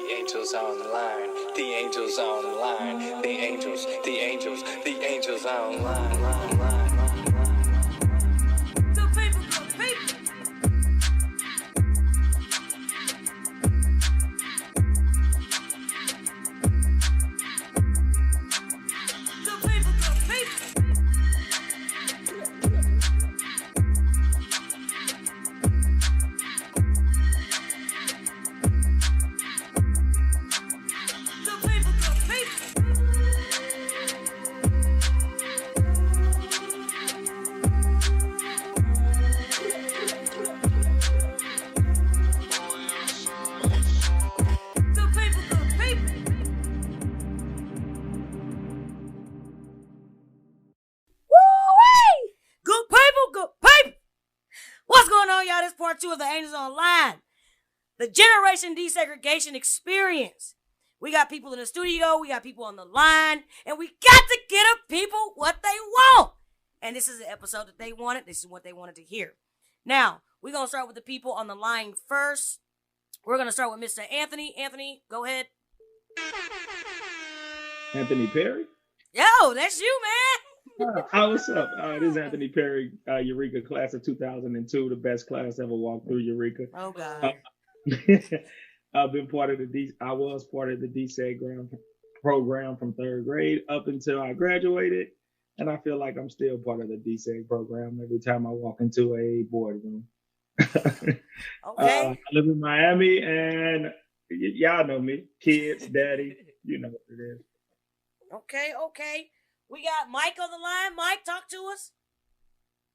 angels on the line. The angels on the line. The angels on the line. Good people, good people. Good people, good people. Good people, good people. Good people, good people. Woo-wee! Good people, good people. What's going on, y'all? This part 2 of the Angels Online. The Generation Desegregation Experience. We got people in the studio, we got people on the line, and we got to get people what they want. And this is the episode that they wanted. This is what they wanted to hear. Now, we're going to start with the people on the line first. We're going to start with Mr. Anthony. Anthony, go ahead. Anthony Perry? Yo, that's you, man. What's up? This is Anthony Perry, Eureka class of 2002, the best class ever walked through Eureka. Oh, God. I've been part of I was part of the Desegregation Program from 3rd grade up until I graduated. And I feel like I'm still part of the Deseg program every time I walk into a boardroom. Okay. I live in Miami, and y'all know me. Kids, daddy, you know what it is. Okay. We got Mike on the line. Mike, talk to us.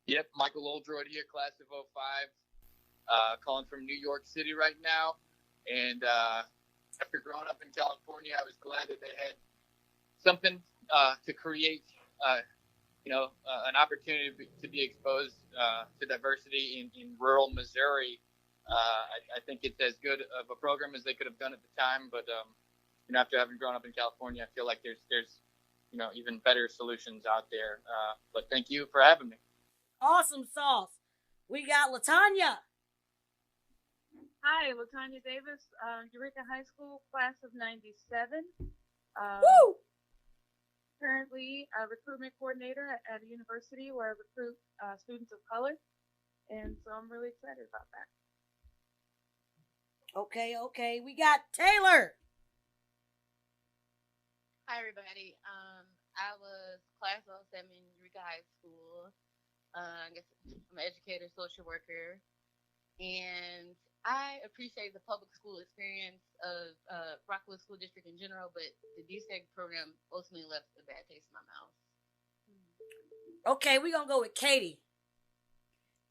Yep, Michael Oldroyd here, class of 05. Calling from New York City right now. And after growing up in California, I was glad that they had something to create, an opportunity to be exposed to diversity in rural Missouri. I think it's as good of a program as they could have done at the time. But, after having grown up in California, I feel like there's even better solutions out there. But thank you for having me. Awesome sauce. We got LaTanya. Hi, LaTanya Davis, Eureka High School, class of 97. Woo! Currently a recruitment coordinator at a university where I recruit students of color. And so I'm really excited about that. Okay. We got Taylor. Hi, everybody. I was class of 07 Eureka High School. I guess I'm an educator, social worker, and I appreciate the public school experience of Rockwood School District in general, but the DSEG program ultimately left a bad taste in my mouth. Okay, we're going to go with Katie.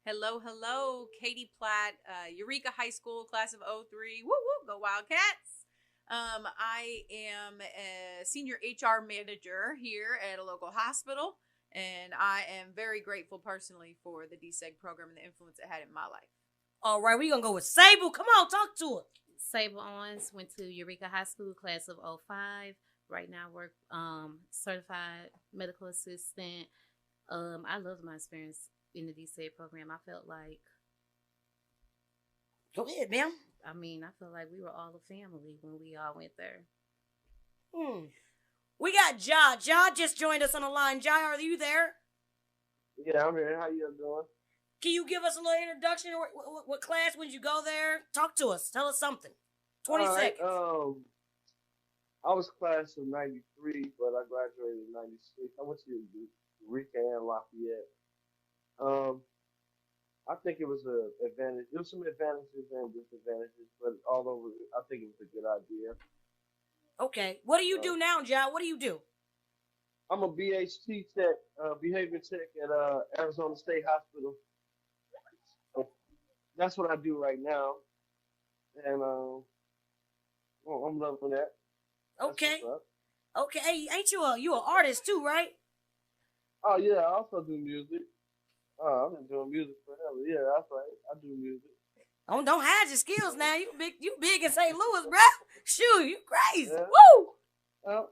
Hello. Katie Platt, Eureka High School, class of 03. Woo, go Wildcats. I am a senior HR manager here at a local hospital, and I am very grateful personally for the DSEG program and the influence it had in my life. All right, we're going to go with Sable. Come on, talk to us. Sable Owens, went to Eureka High School, class of 05. Right now, work certified medical assistant. I loved my experience in the DSEG program. I felt like... Go ahead, ma'am. I felt like we were all a family when we all went there. We got Ja. Ja just joined us on the line. Ja, are you there? Yeah, I'm here. How you doing? Can you give us a little introduction? What class would you go there? Talk to us. Tell us something. 20 seconds. I was class of 93, but I graduated in 96. I went to Eureka and Lafayette. I think it was an advantage. There was some advantages and disadvantages, but all over, I think it was a good idea. Okay. What do you do now, Ja? What do you do? I'm a BHT tech, behavior tech at Arizona State Hospital. So that's what I do right now, and I'm loving that. Okay. Okay. Ain't you an artist too, right? Oh yeah, I also do music. I've been doing music forever. Yeah, that's right. I do music. Don't hide your skills now. You big in St. Louis, bro. Shoot, you crazy. Yeah. Woo!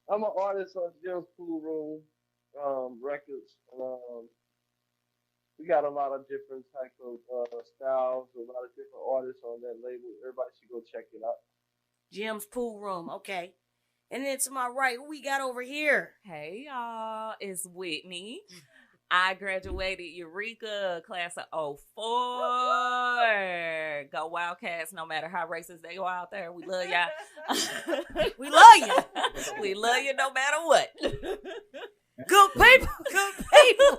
I'm an artist on Jim's Pool Room Records. We got a lot of different types of styles, a lot of different artists on that label. Everybody should go check it out. Jim's pool room. Okay. And then to my right, who we got over here? Hey y'all, it's Whitney. I graduated Eureka class of '04. Go Wildcats, no matter how racist they go out there. We love y'all. We love you. We love you no matter what. Good people, good people.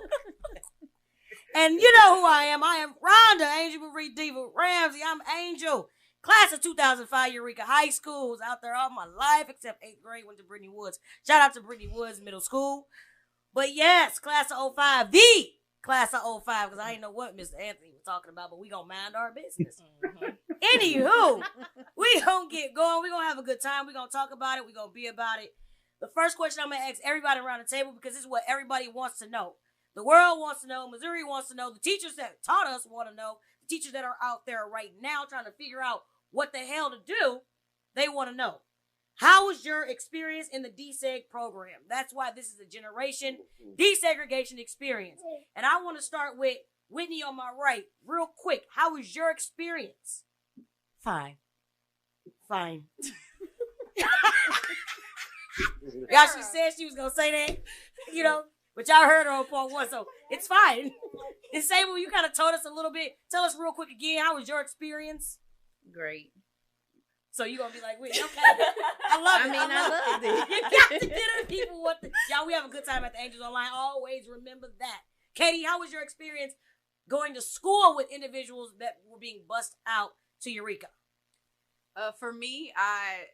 And you know who I am. I am Rhonda, Angel Marie Diva Ramsey. I'm Angel. Class of 2005, Eureka High School. Was out there all my life, except 8th grade, went to Brittany Woods. Shout out to Brittany Woods Middle School. But yes, class of 05, the class of 05, because I didn't know what Mr. Anthony was talking about, but we going to mind our business. Anywho, we going to get going. We going to have a good time. We going to talk about it. We going to be about it. The first question I'm going to ask everybody around the table, because this is what everybody wants to know. The world wants to know. Missouri wants to know. The teachers that taught us want to know. The teachers that are out there right now trying to figure out what the hell to do, they want to know. How was your experience in the Deseg program? That's why this is a Generation Desegregation Experience. And I want to start with Whitney on my right, real quick. How was your experience? Fine. Fine. Y'all, she said she was going to say that, you know, but y'all heard her on part one, so it's fine. And Sable, you kind of told us a little bit. Tell us real quick again, how was your experience? Great. So you gonna be like, wait, okay. I love it. I loved it. You got to get the people what y'all, we have a good time at the Angels Online. Always remember that. Katie, how was your experience going to school with individuals that were being bussed out to Eureka? For me, I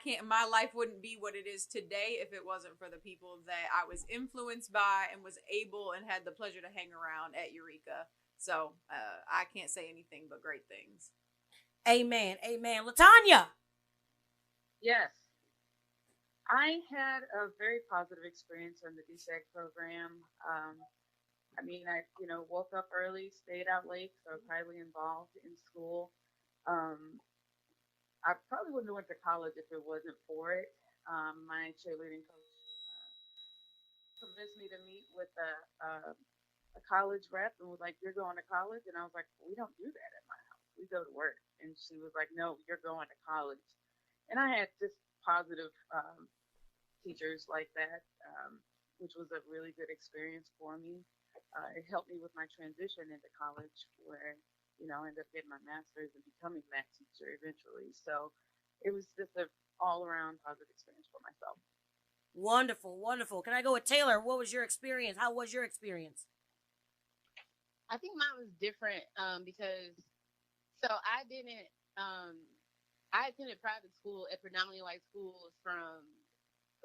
can't, my life wouldn't be what it is today if it wasn't for the people that I was influenced by and was able and had the pleasure to hang around at Eureka. So I can't say anything but great things. Amen. Amen. LaTanya. Yes. I had a very positive experience in the DSEG program. I woke up early, stayed out late, so highly involved in school. I probably wouldn't have went to college if it wasn't for it. My cheerleading coach convinced me to meet with a college rep and was like, "You're going to college?" And I was like, "We don't do that at my house. We go to work." And she was like, "No, you're going to college." And I had just positive teachers like that, which was a really good experience for me. It helped me with my transition into college, where I ended up getting my master's and becoming that teacher eventually. So it was just an all-around positive experience for myself. Wonderful, wonderful. Can I go with Taylor? What was your experience? How was your experience? I think mine was different because I didn't. I attended private school at predominantly white schools from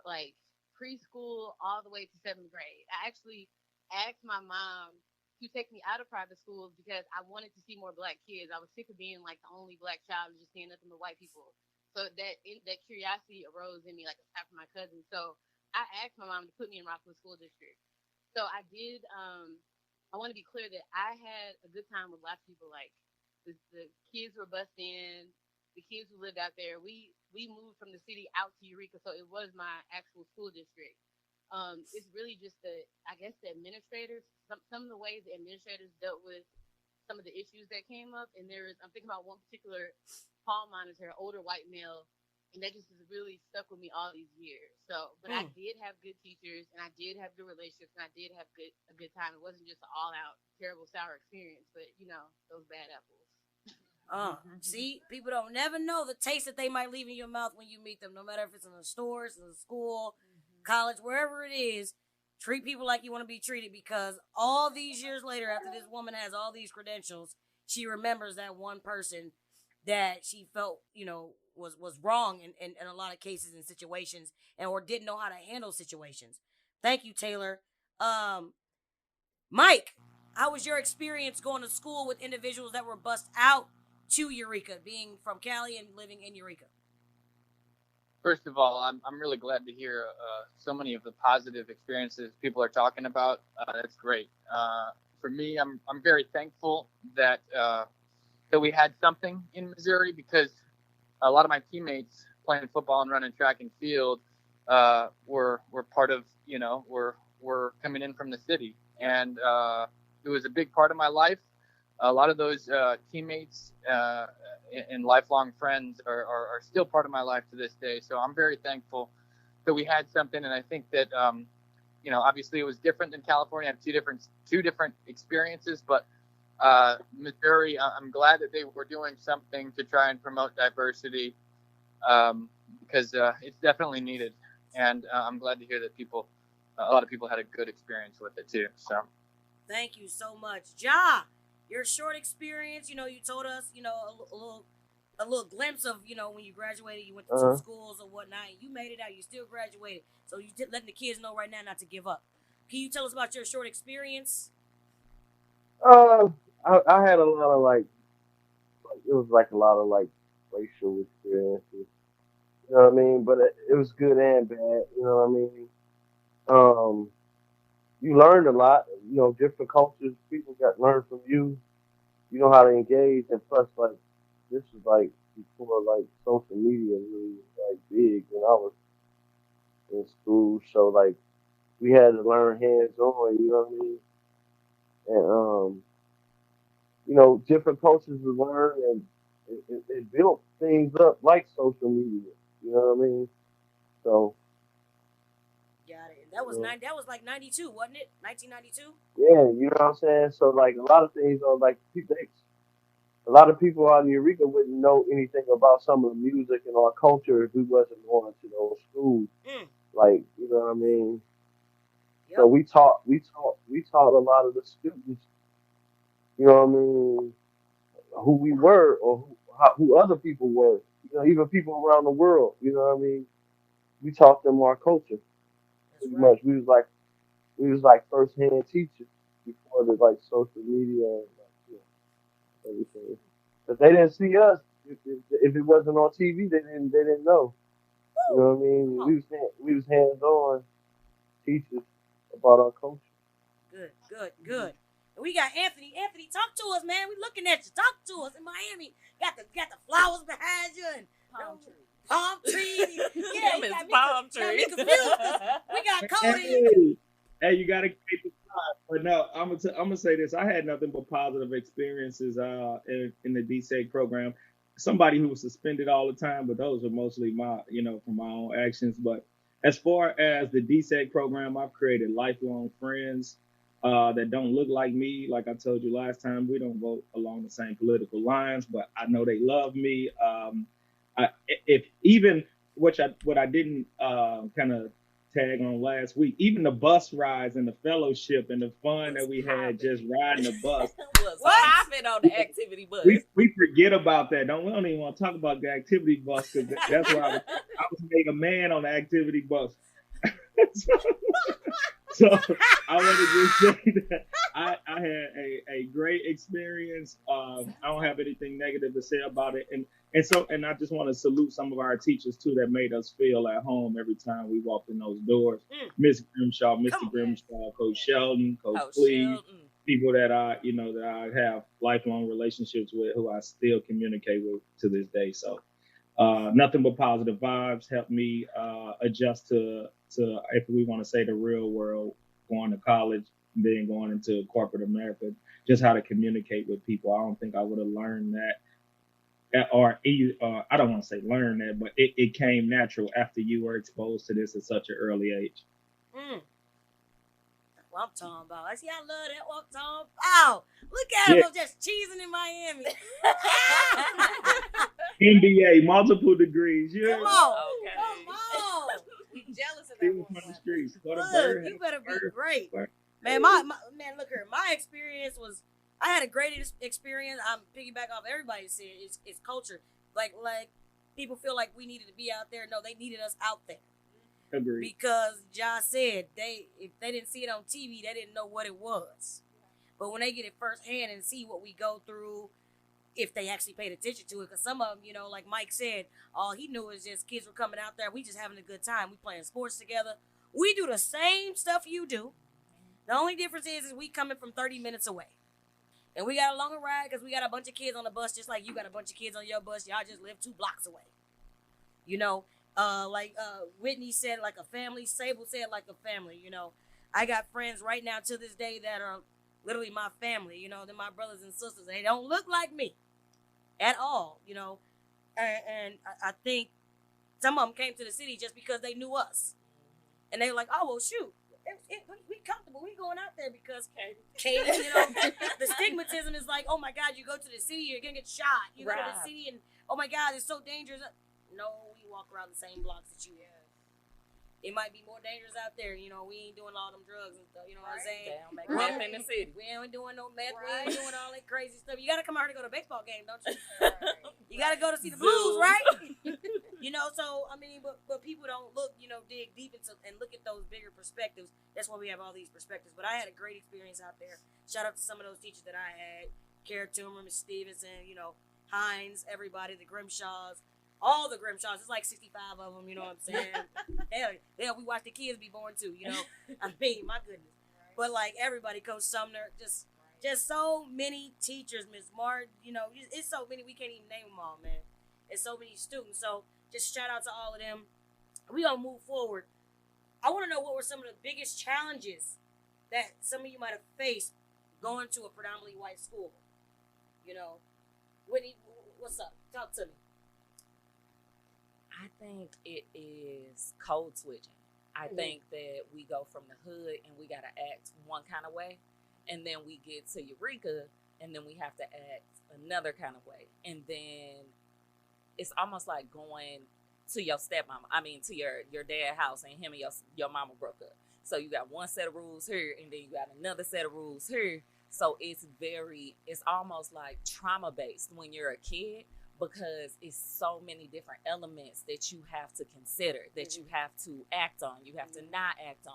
like preschool all the way to 7th grade. I actually asked my mom to take me out of private schools because I wanted to see more Black kids. I was sick of being like the only Black child and just seeing nothing but white people. So that curiosity arose in me, like aside from my cousin. So I asked my mom to put me in Rockville School District. So I did. I want to be clear that I had a good time with lots of people. Like the kids were bussed in, the kids who lived out there. We moved from the city out to Eureka, so it was my actual school district. It's really just the administrators. Some of the ways the administrators dealt with some of the issues that came up, and I'm thinking about one particular hall monitor, older white male, and that just has really stuck with me all these years. So, but I did have good teachers, and I did have good relationships, and I did have a good time. It wasn't just an all-out terrible sour experience, but those bad apples. See, people don't never know the taste that they might leave in your mouth when you meet them, no matter if it's in the stores, in the school, college, wherever it is. Treat people like you want to be treated, because all these years later, after this woman has all these credentials, she remembers that one person that she felt, was wrong in a lot of cases and situations, or didn't know how to handle situations. Thank you, Taylor. Mike, how was your experience going to school with individuals that were bussed out to Eureka, being from Cali and living in Eureka? First of all, I'm really glad to hear so many of the positive experiences people are talking about. That's great. For me, I'm very thankful that we had something in Missouri, because a lot of my teammates playing football and running track and field were part of, were coming in from the city, and it was a big part of my life. A lot of those teammates and lifelong friends are still part of my life to this day. So I'm very thankful that we had something, and I think that obviously it was different than California. I have two different experiences, but Missouri, I'm glad that they were doing something to try and promote diversity, because it's definitely needed, and I'm glad to hear that a lot of people had a good experience with it too. So Thank you so much. Ja, your short experience, you told us, a little glimpse of, when you graduated, you went to two Uh, schools or whatnot. You made it out. You still graduated. So you letting the kids know right now not to give up. Can you tell us about your short experience? uh, I had a lot of it was like a lot of like racial experiences. You know what I mean? But it was good and bad. You know what I mean? Um, you learned a lot. You know, different cultures, people got learned from you. You know how to engage, and plus, like, this is like before like social media really was like big when I was in school. So like, we had to learn hands on. You know what I mean? And different cultures we learn, and it built things up like social media. You know what I mean? So, Got it. you know, That was like 92, wasn't it? 1992. yeah, you know what I'm saying? So, like, a lot of things are like, a lot of people out in Eureka wouldn't know anything about some of the music and our culture if we wasn't going to those schools. Mm. Like, you know what I mean? So Yep. we taught a lot of the students, you know what I mean, who we were or who other people were. You know, even people around the world. You know what I mean? We taught them our culture That's pretty right. much. We was like first hand teachers before the like social media and like, everything. But they didn't see us if it wasn't on TV. They didn't know. You Woo! know what I Come mean? on. We was hands on teachers about our culture. Good, good, good. And we got Anthony. Anthony, talk to us, man. We looking at you. Talk to us in Miami. Got the flowers behind you and Palm tree. palm trees. Yeah, Them you is palm got me trees. confused 'cause we got Cody. Hey, you gotta keep the vibe. But no, I'm gonna say this. I had nothing but positive experiences in the DSEG program. Somebody who was suspended all the time, but those are mostly from my own actions. But as far as the DSEG program, I've created lifelong friends that don't look like me. Like I told you last time, we don't vote along the same political lines, but I know they love me. If even what I didn't kind of tag on last week. Even the bus rides and the fellowship and the fun that Was we had popping. just riding the bus. Was What? popping on the activity bus. We forget about that. We don't even want to talk about the activity bus because that's where I was made a man on the activity bus. So I want to just say that I had a great experience. I don't have anything negative to say about it, and I just want to salute some of our teachers too that made us feel at home every time we walked in those doors. Mm, Miss Grimshaw, come Mr. on. Grimshaw, Coach Sheldon, Coach Oh, Cleve, Sheldon. people that I have lifelong relationships with, who I still communicate with to this day. So nothing but positive vibes helped me adjust to if we want to say the real world, going to college, then going into corporate America, just how to communicate with people. I don't think I would have learned that, I don't want to say learn that, but it came natural after you were exposed to this at such an early age. Mm. That's what I'm talking about. I see. I love that. What I'm talking about. Look at him. Yeah, I'm just cheesing in Miami. MBA, multiple degrees. Come Yeah, on. Okay. Come on. You jealous of that people one from the black. streets. Go to Look, Bird. you better be Bird, great. Bird. Man, man, look here. My experience was, I had a great experience. I'm piggyback off everybody said. It's culture. Like people feel like we needed to be out there. No, they needed us out there Agreed. because Josh said if they didn't see it on TV, they didn't know what it was. But when they get it firsthand and see what we go through, if they actually paid attention to it, because some of them, like Mike said, all he knew is just kids were coming out there. We just having a good time. We playing sports together. We do the same stuff you do. The only difference is we coming from 30 minutes away. And we got a longer ride because we got a bunch of kids on the bus, just like you got a bunch of kids on your bus. Y'all just live 2 blocks away. Whitney said, like a family. Sable said, like a family. I got friends right now to this day that are literally my family. They're my brothers and sisters. They don't look like me. at all, and I think some of them came to the city just because they knew us, and they were like, oh well, shoot, we comfortable, we going out there because Katie, the stigmatism is like, oh my God, you go to the city, you're gonna get shot. You go to the city, and oh my God, it's so dangerous. No, we walk around the same blocks that you have. It might be more dangerous out there. We ain't doing all them drugs and stuff. You know what I'm saying? They don't make meth in the city. We ain't doing no meth. We ain't doing all that crazy stuff. You got to come out here to go to a baseball game, don't you? You got to go to see the Blues, right? So, I mean, but people don't look, dig deep into and look at those bigger perspectives. That's why we have all these perspectives. But I had a great experience out there. Shout out to some of those teachers that I had. Kara Toomer, Miss Stevenson, Hines, everybody, the Grimshaws. All the Grimshaws, it's like 65 of them, you know what I'm saying? hell, we watch the kids be born too, I mean, my goodness. Right. But like everybody, Coach Sumner, just so many teachers, Miss Martin, it's so many, we can't even name them all, man. It's so many students. So just shout out to all of them. We gonna move forward. I want to know what were some of the biggest challenges that some of you might have faced going to a predominantly white school. Whitney, what's up? Talk to me. I think it is code switching. I think that we go from the hood and we got to act one kind of way, and then we get to Eureka and then we have to act another kind of way. And then it's almost like going to your stepmama, to your dad's house, and him and your mama broke up. So you got one set of rules here and then you got another set of rules here. So it's almost like trauma based when you're a kid, because it's so many different elements that you have to consider, that you have to act on, you have to not act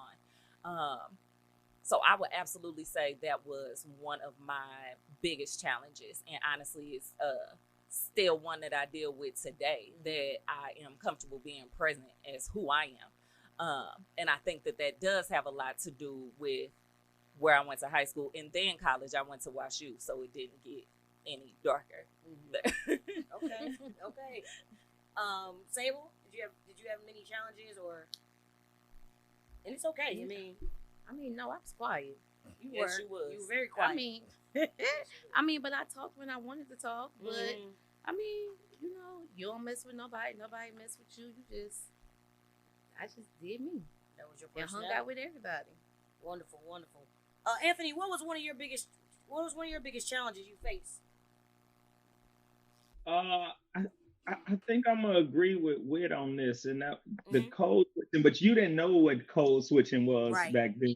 on. So I would absolutely say that was one of my biggest challenges. And honestly, it's still one that I deal with today, that I am comfortable being present as who I am. And I think that does have a lot to do with where I went to high school, and then college I went to WashU, so it didn't get any darker. Okay. Sable, did you have many challenges, or? And it's okay. No, I was quiet. You were very quiet. But I talked when I wanted to talk. But you don't mess with nobody. Nobody mess with you. I just did me. That was your personality. And hung out with everybody. Wonderful. Anthony, what was one of your biggest challenges you faced? I think I'm gonna agree with Whit on this, and that the code switching. But you didn't know what code switching was back then.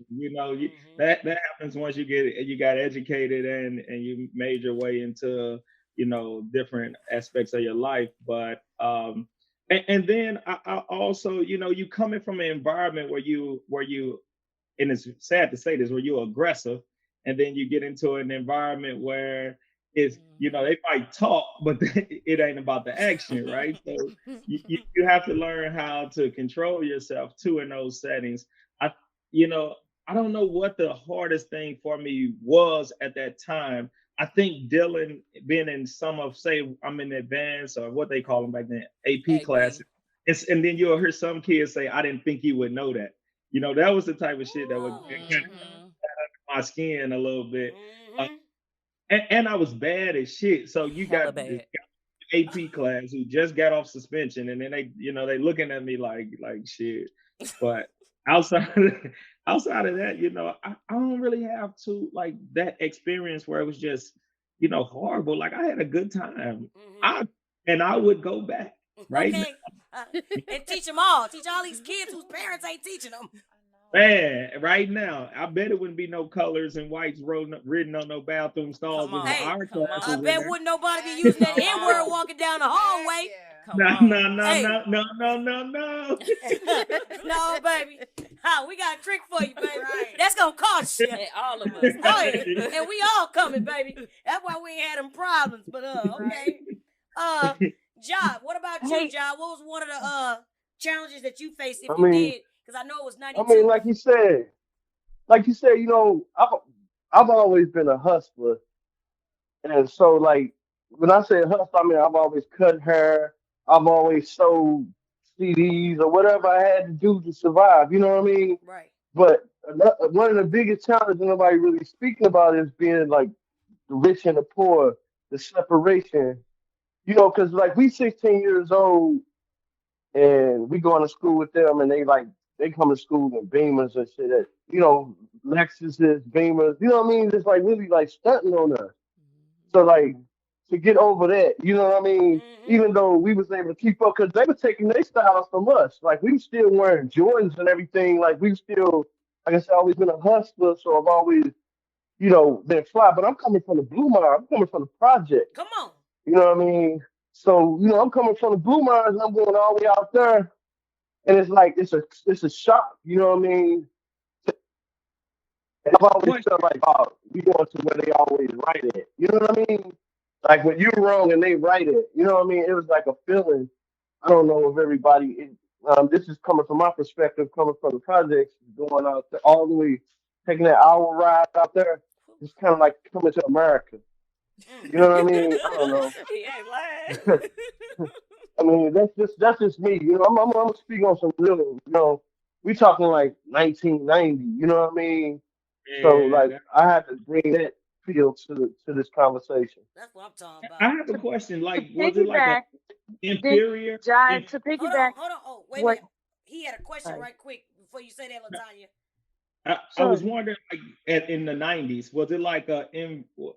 That happens once you got educated and you made your way into different aspects of your life. But and then I also you coming from an environment where you and it's sad to say this, where you're aggressive, and then you get into an environment where it's they might talk, but it ain't about the action, right? So you have to learn how to control yourself too in those settings. I I don't know what the hardest thing for me was at that time. I think being in some of, say, I'm in advanced, or what they call them back then, AP classes. And then you'll hear some kids say, I didn't think you would know that. That was the type of shit that would kind of under my skin a little bit. And I was bad as shit. So you got this AP class who just got off suspension, and then they looking at me like shit. But outside of that, I don't really have that experience where it was just horrible. Like, I had a good time. I would go back right now. And teach all these kids whose parents ain't teaching them. Man, right now, I bet it wouldn't be no colors and whites written on no bathroom stalls in our classes. I bet wouldn't nobody be using that N-word walking down the hallway. No. No, baby. We got a trick for you, baby. That's gonna cost you. And all of us. And we all coming, baby. That's why we ain't had them problems. But okay. Job, what about you, Job? What was one of the challenges that you faced, if you did? Because I know it was 92. Like you said, I've always been a hustler, and so when I say hustle, I've always cut hair, I've always sold CDs or whatever I had to do to survive. You know what I mean? Right. But one of the biggest challenges nobody really speaking about is being like the rich and the poor, the separation. Because like we 16 years old and we going to school with them, and they come to school in Beamers and shit. Lexuses, Beamers. You know what I mean? Just like really like stunting on us. So like to get over that, you know what I mean? Mm-hmm. Even though we was able to keep up, because they were taking their styles from us. Like we still wearing Jordans and everything. Like we still, like I said, always been a hustler. So I've always, been fly. But I'm coming from the Blue Mile. I'm coming from the project. Come on. You know what I mean? So I'm coming from the Blue Mines and I'm going all the way out there, and it's like it's a shock. You know what I mean? And I've always Question. felt like, oh, we going to where they always right it. You know what I mean? Like when you're wrong and they right it. You know what I mean? It was like a feeling. I don't know if everybody. This is coming from my perspective, coming from the projects, going out there all the way, taking that hour ride out there. It's kind of like coming to America. You know what I mean? I don't know. He ain't lying. I mean, that's just me. I'm gonna speak on some real. We talking like 1990. You know what I mean? So Yeah, like, I had to bring that feel to this conversation. That's what I'm talking I about. have a question. To Like, was it like a piggyback, did inferior? John, Inf- to Hold on, piggyback, hold on. Oh, wait a what? minute. He had a question Sorry. right quick before you say that, Latanya. I was Sure. wondering, like, in the '90s, was it like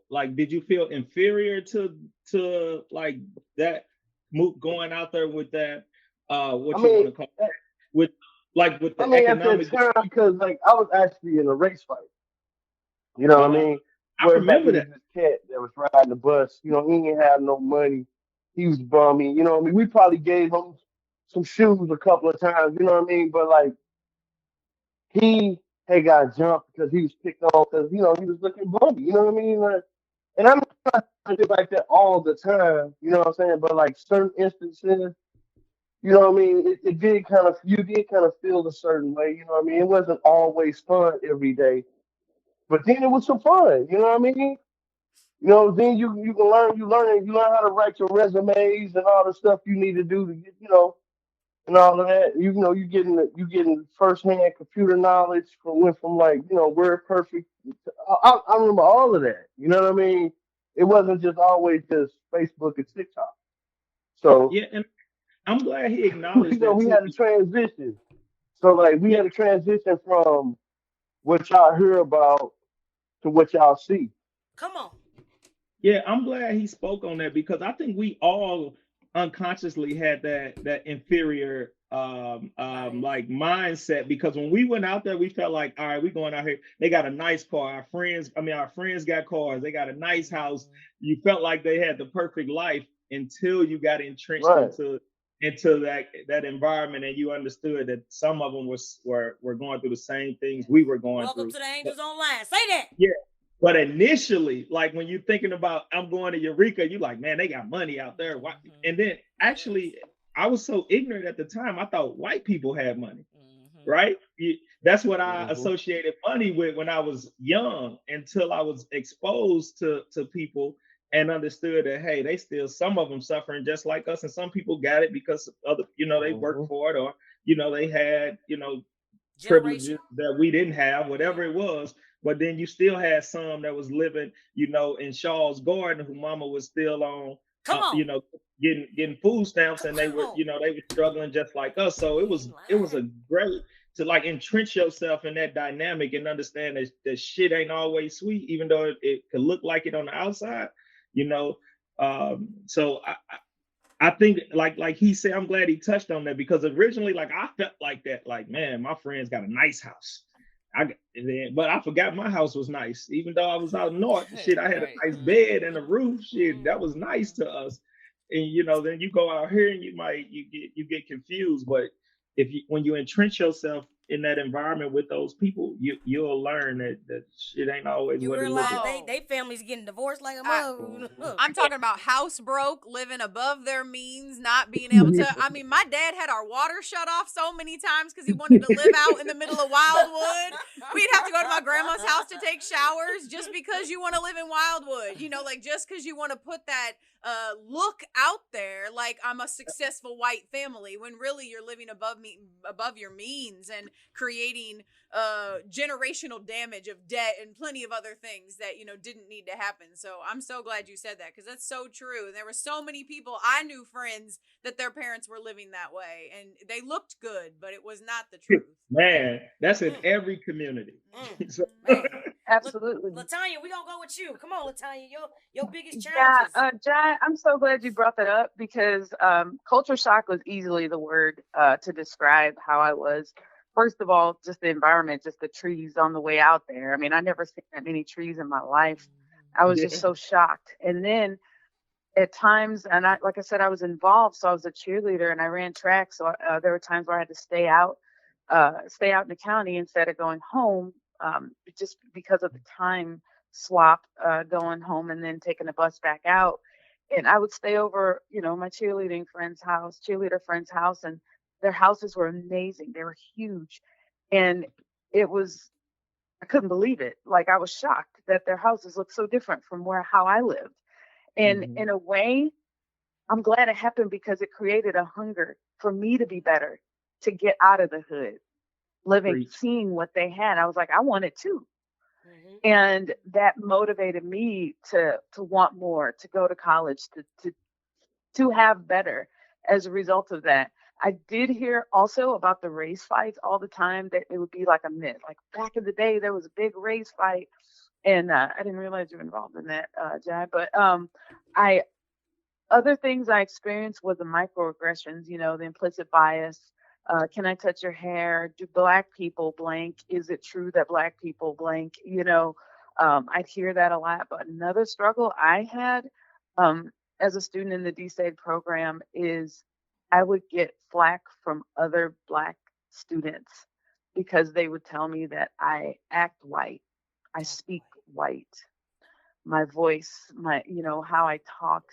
like, did you feel inferior to like that move going out there with that, I what you want mean, to call it, with like with I the mean, at that economic? time, because like I was actually in a race fight. You know what I Uh, mean? I Where back remember it was that. this cat that was riding the bus. He didn't have no money. He was bummy. You know what I mean? We probably gave him some shoes a couple of times. You know what I mean? But like he had got jumped because he was picked on because he was looking bummy. You know what I mean? Like, and I'm not saying it like that all the time. You know what I'm saying? But like certain instances, you know what I mean? It did you did kind of feel a certain way. You know what I mean? It wasn't always fun every day, but then it was some fun. You know what I mean? Then you can learn how to write your resumes and all the stuff you need to do to get, and all of that. You getting firsthand computer knowledge from like Word Perfect. I remember all of that. You know what I mean? It wasn't just always just Facebook and TikTok. So Yeah, and I'm glad he acknowledged that we too. had a transition. So like we Yeah, had a transition from what y'all hear about to what y'all see. Come on. yeah, I'm glad he spoke on that because I think we all unconsciously had that inferior Right. like mindset because when we went out there, we felt like, all right, we going out here. They got a nice car. Our friends got cars. They got a nice house. Mhm. You felt like they had the perfect life until you got entrenched Right. into that environment and you understood that some of them were going through the same things we were going Welcome through. to the Angels Online. Say that. Yeah. But initially, like when you're thinking about I'm going to Eureka, you like, man, they got money out there. Why? Mhm. And then Yes. actually, I was so ignorant at the time. I thought white people had money, Mhm. right? That's what I Hmm. associated money with when I was young until I was exposed to people and understood that, hey, they still, some of them suffering just like us. And some people got it because other, they worked Hmm. for it or, they had, Generation. privileges that we didn't have, whatever Yeah. it was. But then you still had some that was living, in Shaw's Garden, who mama was still on, Come on. getting food stamps, and they Come were, on. they were struggling just like us. So He it ain't was it was lying. a great to like entrench yourself in that dynamic and understand that shit ain't always sweet, even though it could look like it on the outside, you know. So I think like he said, I'm glad he touched on that because originally, like I felt like that, like man, my friends got a nice house. But I forgot my house was nice, even though I was out north. Shit, I had a Right. nice bed and a Mhm. roof. Shit, that was nice Mhm. to us. And then you go out here and you get confused. But if you when you entrench yourself in that environment with those people, you'll learn that shit ain't always You what it look realize like. Oh, they families getting divorced like a I mother. Hmm. I'm talking about house broke, living above their means, not being able to. I mean, my dad had our water shut off so many times because he wanted to live out in the middle of Wildwood. We'd have to go to my grandma's house to take showers just because you want to live in Wildwood. You know, like just because you want to put that look out there, like I'm a successful white family, when really you're living above your means and creating generational damage of debt and plenty of other things that, you know, didn't need to happen. So I'm so glad you said that, because that's so true. And there were so many people, I knew friends that their parents were living that way and they looked good, but it was not the truth. Man, that's in every community. So, Man. Absolutely. Latanya, we gonna go with you. Come on, Latanya. Your biggest Yeah, challenges. Jai, I'm so glad you brought that up because culture shock was easily the word to describe how I was. First of all, just the environment, just the trees on the way out there. I mean, I never seen that many trees in my life. I was just yeah. so shocked. And then at times, and like I said, I was involved, so I was a cheerleader and I ran track. So there were times where I had to stay out in the county instead of going home, just because of the time swap, going home and then taking the bus back out. And I would stay over, you know, my cheerleader friend's house, and their houses were amazing. They were huge, and it was I couldn't believe it. Like I was shocked that their houses looked so different from how I lived. And Mhm. in a way, I'm glad it happened because it created a hunger for me to be better, to get out of the hood, Preach. seeing what they had. I was like, I want it too. Mm-hmm. And that motivated me to want more, to go to college, to have better as a result of that. I did hear also about the race fights all the time, that it would be like a myth. Like back in the day, there was a big race fight, and I didn't realize you were involved in that, Jai. But I other things I experienced was the microaggressions, you know, the implicit bias. Can I touch your hair? Do black people blank? Is it true that black people blank? You know, I'd hear that a lot. But another struggle I had as a student in the DSAID program is I would get flack from other black students because they would tell me that I act white, I speak white, my voice, how I talk.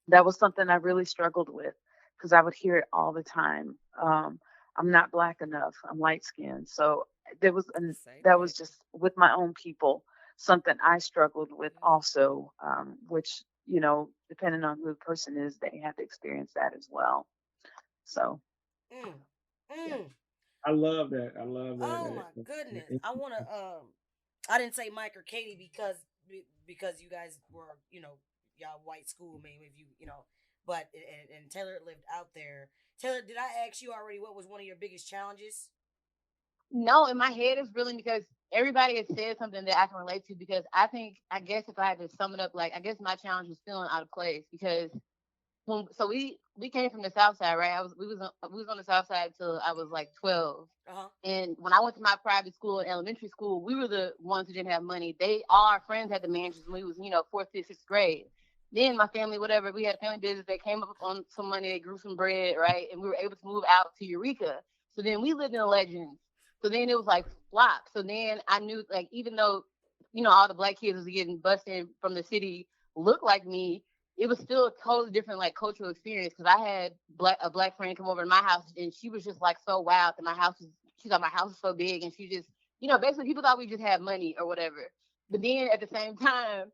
That was something I really struggled with because I would hear it all the time. I'm not black enough. I'm light skinned. So there was that was just with my own people, something I struggled with also, which, you know, depending on who the person is, they have to experience that as well. So, yeah. I love that. I love that. Oh my goodness. I wanna I didn't say Mike or Katie because you guys were, you know, y'all white school, maybe, if you know, but and Taylor lived out there. Taylor, did I ask you already what was one of your biggest challenges? No, in my head it's really because everybody has said something that I can relate to, because I guess if I had to sum it up, like I guess my challenge was feeling out of place because we came from the south side, right? We was on the south side till I was like 12. Uh-huh. And when I went to my private school in elementary school, we were the ones who didn't have money. All our friends had the mansions when we was, you know, 4th, 5th, 6th grade. Then my family, whatever, we had a family business. They came up on some money, they grew some bread, right? And we were able to move out to Eureka. So then we lived in the Legends. So then it was like flop. So then I knew, like, even though, you know, all the black kids was getting busted from the city looked like me, it was still a totally different, like, cultural experience, because I had a black friend come over to my house, and she was just like so wild that she thought my house was so big, and she just, you know, basically people thought we just had money or whatever. But then at the same time,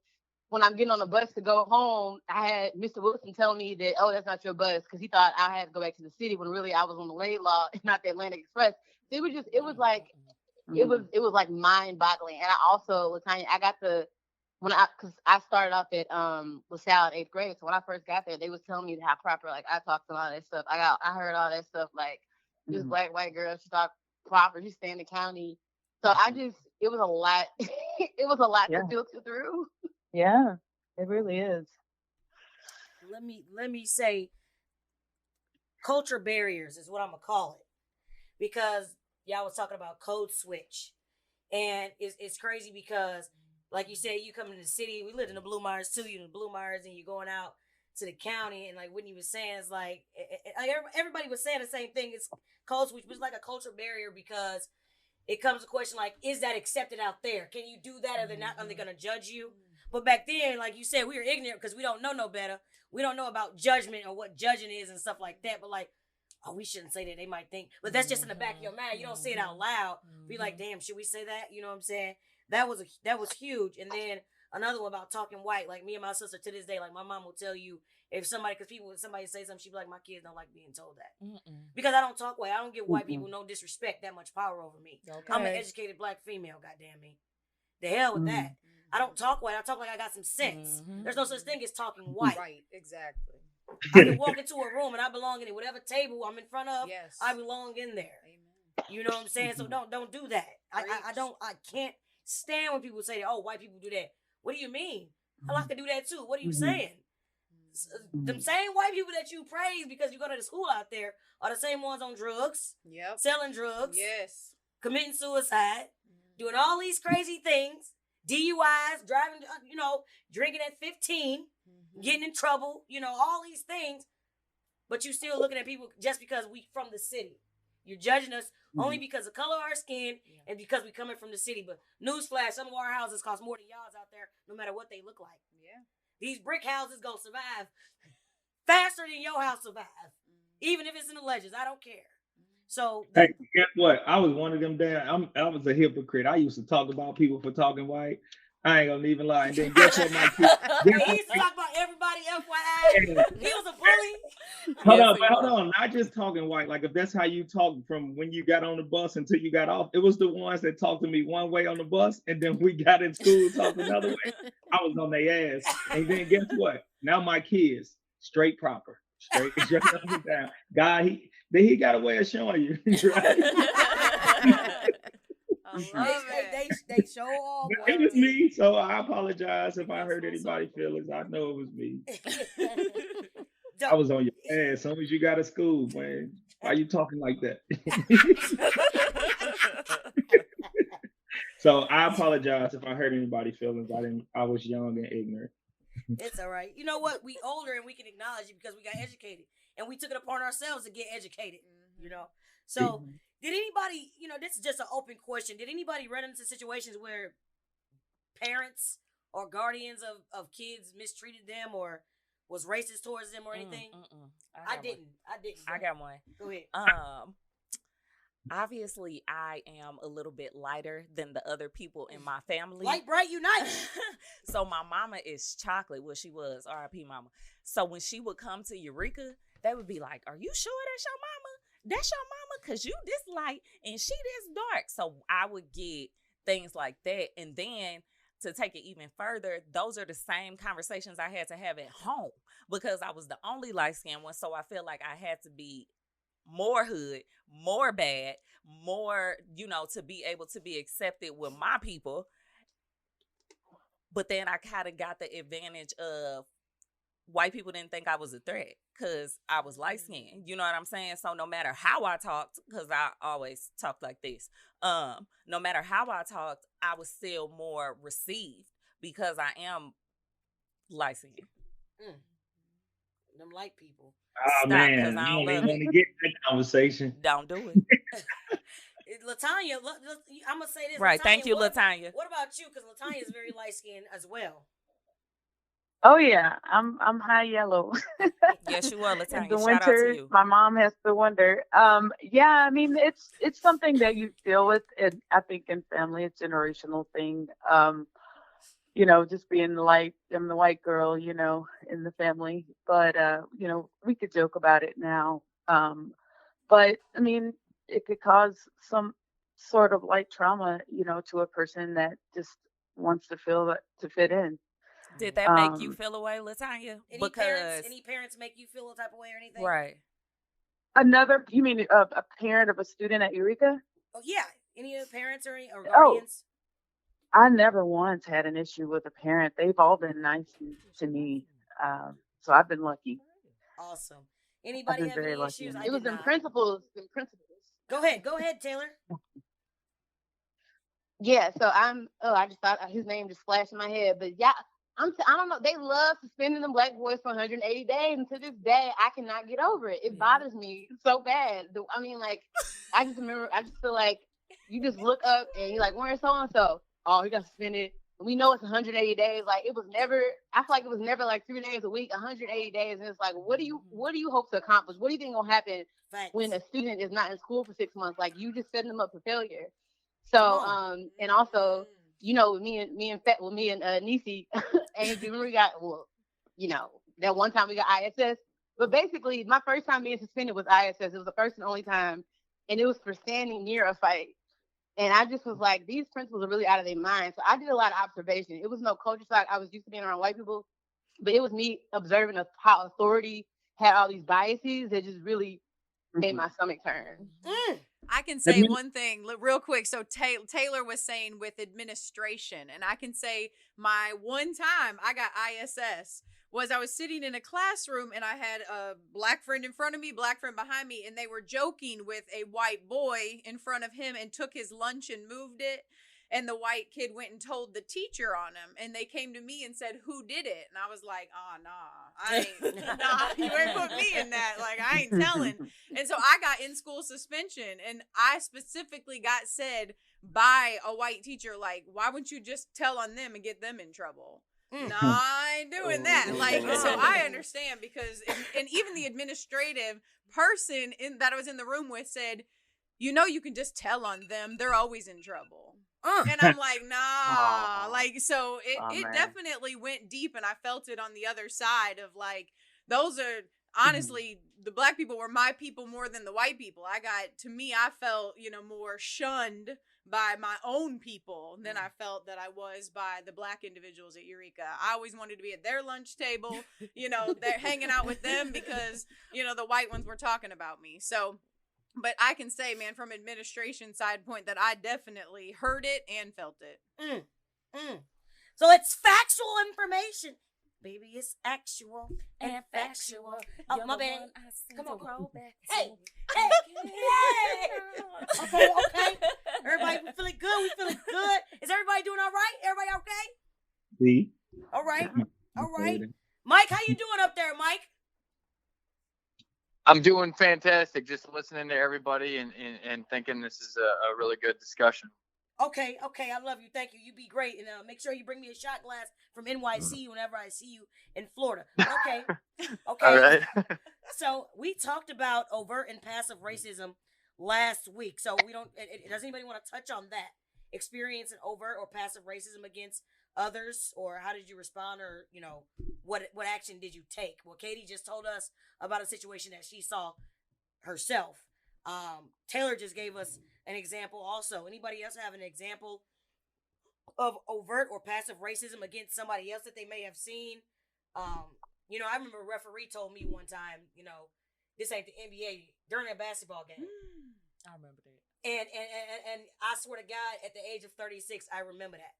when I'm getting on the bus to go home, I had Mr. Wilson tell me that, oh, that's not your bus, because he thought I had to go back to the city when really I was on the Laidlaw and not the Atlantic Express. So it was like mind boggling. And I also, Latanya, because I started off at LaSalle at 8th grade. So when I first got there, they was telling me how proper, like, I talked and all that stuff. I heard all that stuff, like, this black white girl, she talked proper, she stay in the county. So it was a lot. It was a lot to filter through. Yeah, it really is. Let me say culture barriers is what I'm gonna call it, because y'all was talking about code switch, and it's crazy because, like you said, you come in the city. We lived in the Blue Mars too. You in the Blue Mars, and you're going out to the county, and like Whitney was saying, it's like everybody was saying the same thing. It's code switch, but it's like a culture barrier because it comes to question like, is that accepted out there? Can you do that? Or are they gonna judge you? But back then, like you said, we were ignorant because we don't know no better. We don't know about judgment or what judging is and stuff like that. But like, oh, we shouldn't say that. They might think, but that's just in the back of your mind. You don't say it out loud. Be like, damn, should we say that? You know what I'm saying? That was huge. And then another one about talking white. Like me and my sister to this day, like my mom will tell you if somebody say something, she'd be like, my kids don't like being told that. Because I don't talk white. I don't give white people no disrespect, that much power over me. Okay. I'm an educated black female, goddamn me. The hell with that. I don't talk white. I talk like I got some sense. There's no such thing as talking white. Right, exactly. I can walk into a room and I belong in it. Whatever table I'm in front of, Yes. I belong in there. Amen. You know what I'm saying? So don't do that. I can't stand when people say that, oh, white people do that. What do you mean? I like to do that too. What are you saying? Them same white people that you praise because you go to the school out there are the same ones on drugs, selling drugs, committing suicide, doing all these crazy things, DUIs, driving, drinking at 15, getting in trouble, all these things. But you still looking at people just because we from the city. You're judging us only because of color of our skin and because we coming from the city. But newsflash, some of our houses cost more than y'all's out there, no matter what they look like. Yeah. These brick houses gonna survive faster than your house survive. Even if it's in the legends. I don't care. So hey, guess what? I was one of them I was a hypocrite. I used to talk about people for talking white. I ain't gonna even lie. And then guess what, my kids? He used to talk about everybody, FYI. He was a bully. Hold on. Not just talking white. Like if that's how you talk from when you got on the bus until you got off, it was the ones that talked to me one way on the bus, and then we got in school talking another way. I was on their ass. And then guess what? Now my kids, straight proper. Straight up and down. God, he got a way of showing you. They show off. It was me, so I apologize if I hurt anybody's feelings. I know it was me. I was on your ass as soon as you got to school, man. Why you talking like that? So I apologize if I hurt anybody's feelings. I was young and ignorant. It's all right. You know what? We older and we can acknowledge it because we got educated and we took it upon ourselves to get educated. So did anybody, this is just an open question. Did anybody run into situations where parents or guardians of kids mistreated them or was racist towards them or anything? I didn't. I got one. Go ahead. Obviously, I am a little bit lighter than the other people in my family. Light, bright, unite. So my mama is chocolate. Well, she was R.I.P. mama. So when she would come to Eureka, they would be like, "Are you sure that's your mama? That's your mama? Because you this light and she this dark." So I would get things like that. And then to take it even further, those are the same conversations I had to have at home because I was the only light-skinned one. So I feel like I had to be more hood, more bad, more, to be able to be accepted with my people. But then I kind of got the advantage of white people didn't think I was a threat because I was light-skinned. You know what I'm saying? So no matter how I talked, because I always talked like this, no matter how I talked, I was still more received because I am light-skinned. Them light people. Oh, man. I don't even want to get that conversation. Don't do it. LaTanya, I'm going to say this. Right. LaTanya, Thank you, LaTanya. What about you? Because LaTanya is very light-skinned as well. Oh yeah, I'm high yellow. Yes, you are, LaTanya. In the Shout winter, out to you. my mom has to wonder. Yeah, I mean it's something that you deal with. I think in family, it's a generational thing. Just being the white girl, in the family. But we could joke about it now. But I mean, it could cause some sort of light trauma, to a person that just wants to fit in. Did that make you feel away, LaTanya? Any parents make you feel a type of way or anything? Right. You mean a parent of a student at Eureka? Oh yeah, any of the parents or guardians? I never once had an issue with a parent. They've all been nice to me, so I've been lucky. Awesome. Anybody have any lucky. issues? It was in principles. Go ahead, Taylor. Yeah, so I just thought his name just flashed in my head, but yeah. I don't know. They love suspending the black boys for 180 days, and to this day, I cannot get over it. It bothers me so bad. I just feel like you just look up and you're like, where's so and so? Oh, he got suspended we know it's 180 days. Like it was never, I feel like it was never like 3 days a week, 180 days. And it's like, what do you hope to accomplish? What do you think gonna happen when a student is not in school for 6 months? Like you just setting them up for failure. So, and also, you know, me and Nisi, Angel, remember we got, well, you know, that one time we got ISS. But basically, my first time being suspended was ISS. It was the first and only time, and it was for standing near a fight. And I just was like, these principals are really out of their mind. So I did a lot of observation. It was no culture shock. I was used to being around white people, but it was me observing how authority had all these biases that just really made my stomach turn. I can say one thing real quick. So Taylor was saying with administration, and I can say my one time I got ISS was I was sitting in a classroom and I had a black friend in front of me, black friend behind me, and they were joking with a white boy in front of him and took his lunch and moved it. And the white kid went and told the teacher on him, and they came to me and said, "Who did it?" And I was like, "Oh, nah, I ain't, nah, you ain't put me in that. Like, I ain't telling." And so I got in school suspension, and I specifically got said by a white teacher, like, "Why wouldn't you just tell on them and get them in trouble?" No, I ain't doing that. Like, so I understand because, and even the administrative person that I was in the room with said, "You know, you can just tell on them. They're always in trouble." And I'm like, nah, like, so it definitely went deep, and I felt it on the other side of like, those are honestly, the black people were my people more than the white people. I felt, you know, more shunned by my own people than I felt that I was by the black individuals at Eureka. I always wanted to be at their lunch table, you know, they're hanging out with them because, you know, the white ones were talking about me. So, but I can say, man, from administration side point, that I definitely heard it and felt it. So it's factual information. Baby, it's actual and factual. Oh, my bad. Come on. Hey. Okay. Everybody, we feeling good. Is everybody doing all right? Everybody okay? See? All right. Mike, how you doing up there, Mike? I'm doing fantastic. Just listening to everybody and thinking this is a really good discussion. Okay, I love you. Thank you. You be great. And make sure you bring me a shot glass from NYC whenever I see you in Florida. Okay. All right. So we talked about overt and passive racism last week. So we don't, does anybody want to touch on that? Experience an overt or passive racism against others, or how did you respond, or, you know, what action did you take? Well, Katie just told us about a situation that she saw herself. Taylor just gave us an example also. Anybody else have an example of overt or passive racism against somebody else that they may have seen? You know, I remember a referee told me one time, you know, this ain't the NBA during a basketball game. I remember that. And I swear to God, at the age of 36, I remember that.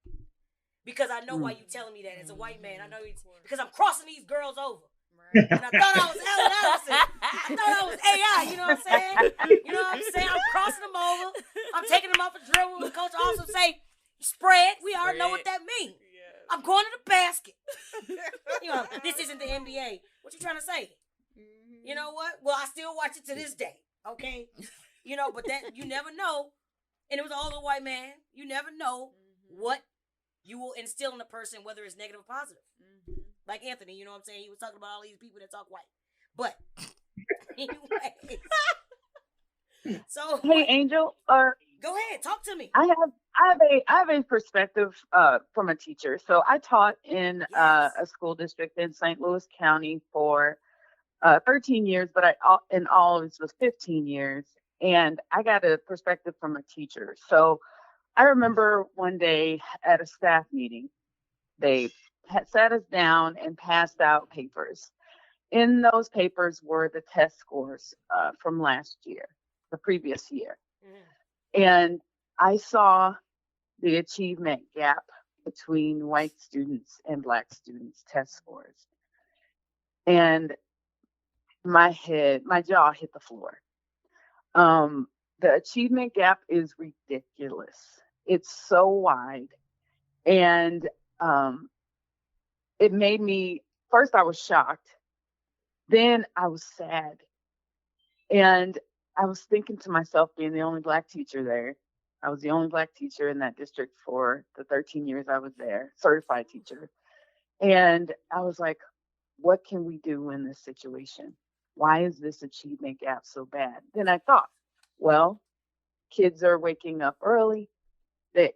Because I know why you telling me that as a white man. I know it's because I'm crossing these girls over. Right. And I thought I was Allen Iverson. I thought I was AI. You know what I'm saying? I'm crossing them over. I'm taking them off a drill when the coach also say spread. We already know what that means. Yeah. I'm going to the basket. You know, this isn't the NBA. What you trying to say? Mm-hmm. You know what? Well, I still watch it to this day. Okay. You know, but that you never know. And it was all a white man. You never know what you will instill in a person, whether it's negative or positive. Mm-hmm. Like Anthony, you know what I'm saying? He was talking about all these people that talk white. But anyway. So hey, Angel, go ahead, talk to me. I have a perspective from a teacher. So I taught in a school district in St. Louis County for 13 years, but in all it was 15 years. And I got a perspective from a teacher. So I remember one day at a staff meeting, they had sat us down and passed out papers. In those papers were the test scores from last year, the previous year. Mm-hmm. And I saw the achievement gap between white students and black students' test scores. And my jaw hit the floor. The achievement gap is ridiculous. It's so wide. And it made me, first I was shocked. Then I was sad. And I was thinking to myself, being the only black teacher there, I was the only black teacher in that district for the 13 years I was there, certified teacher. And I was like, what can we do in this situation? Why is this achievement gap so bad? Then I thought, well, kids are waking up early. That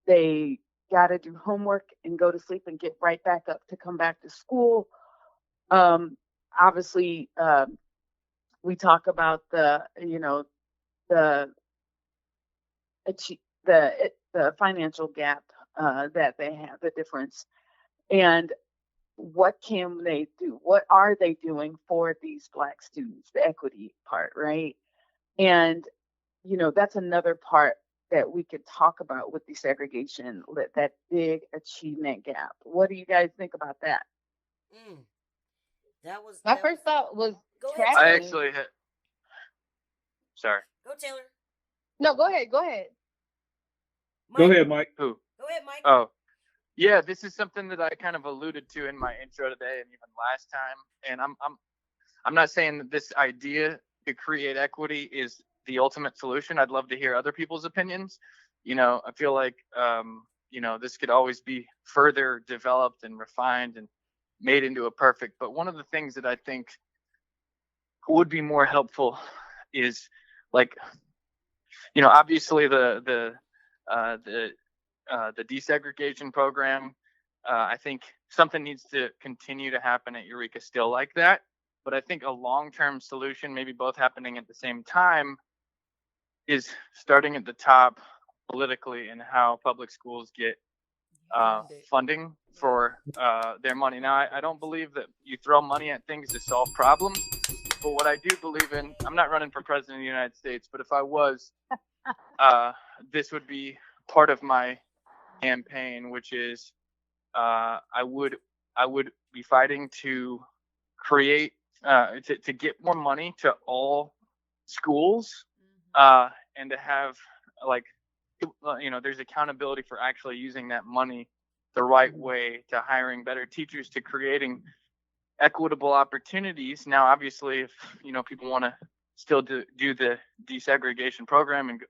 they got to do homework and go to sleep and get right back up to come back to school. Um, Obviously, we talk about the the financial gap that they have, the difference, and what can they do? What are they doing for these black students? The equity part, right? And that's another part that we could talk about with desegregation, that big achievement gap. What do you guys think about that? Mm, that was My that was. first thought was Go ahead, I Taylor. tracking. actually had, sorry, Go Taylor. No, go ahead. Go ahead. Go Mike. ahead, Mike. who? Go ahead, Mike. Oh, yeah, this is something that I kind of alluded to in my intro today and even last time. And I'm not saying that this idea to create equity is the ultimate solution. I'd love to hear other people's opinions. I feel like this could always be further developed and refined and made into a perfect. But one of the things that I think would be more helpful is, like, obviously the desegregation program. I think something needs to continue to happen at Eureka still like that. But I think a long-term solution, maybe both happening at the same time, is starting at the top politically and how public schools get funding for their money. Now, I don't believe that you throw money at things to solve problems. But what I do believe in, I'm not running for president of the United States, but if I was, this would be part of my campaign, which is I would be fighting to create to get more money to all schools, and to have, like, there's accountability for actually using that money the right way, to hiring better teachers, to creating equitable opportunities. Now, obviously, if people want to still do the desegregation program, and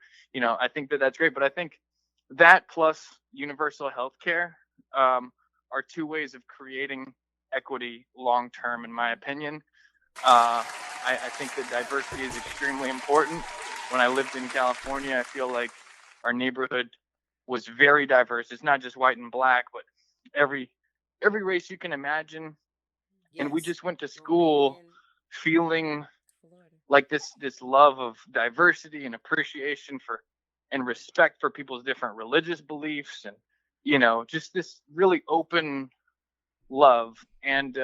I think that that's great, but I think that plus universal health care are two ways of creating equity long term, in my opinion. I think that diversity is extremely important. When I lived in California, I feel like our neighborhood was very diverse. It's not just white and black, but every race you can imagine. Yes. And we just went to school feeling like this love of diversity and appreciation for and respect for people's different religious beliefs, and just this really open love. And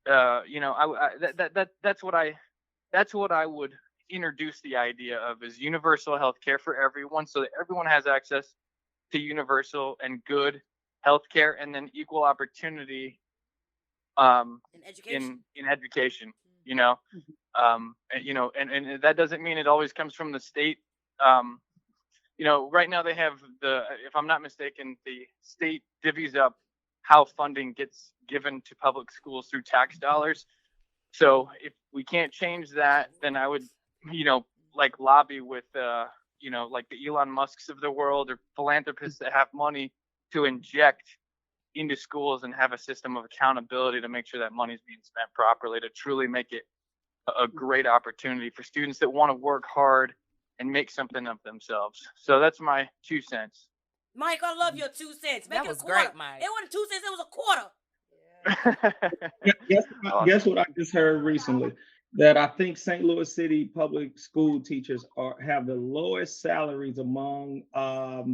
that's what I would introduce the idea of, is universal health care for everyone, so that everyone has access to universal and good health care, and then equal opportunity In education. in education. And that doesn't mean it always comes from the state. Right now they have if I'm not mistaken, the state divvies up how funding gets given to public schools through tax dollars. So if we can't change that, then I would, like, lobby with, like the Elon Musks of the world, or philanthropists that have money, to inject into schools and have a system of accountability to make sure that money is being spent properly, to truly make it a great opportunity for students that want to work hard and make something of themselves. So that's my 2 cents. Mike, I love your 2 cents. Make That it was a quarter. great, Mike. It wasn't 2 cents, it was a quarter. Guess what I just heard recently? That I think St. Louis City public school teachers have the lowest salaries among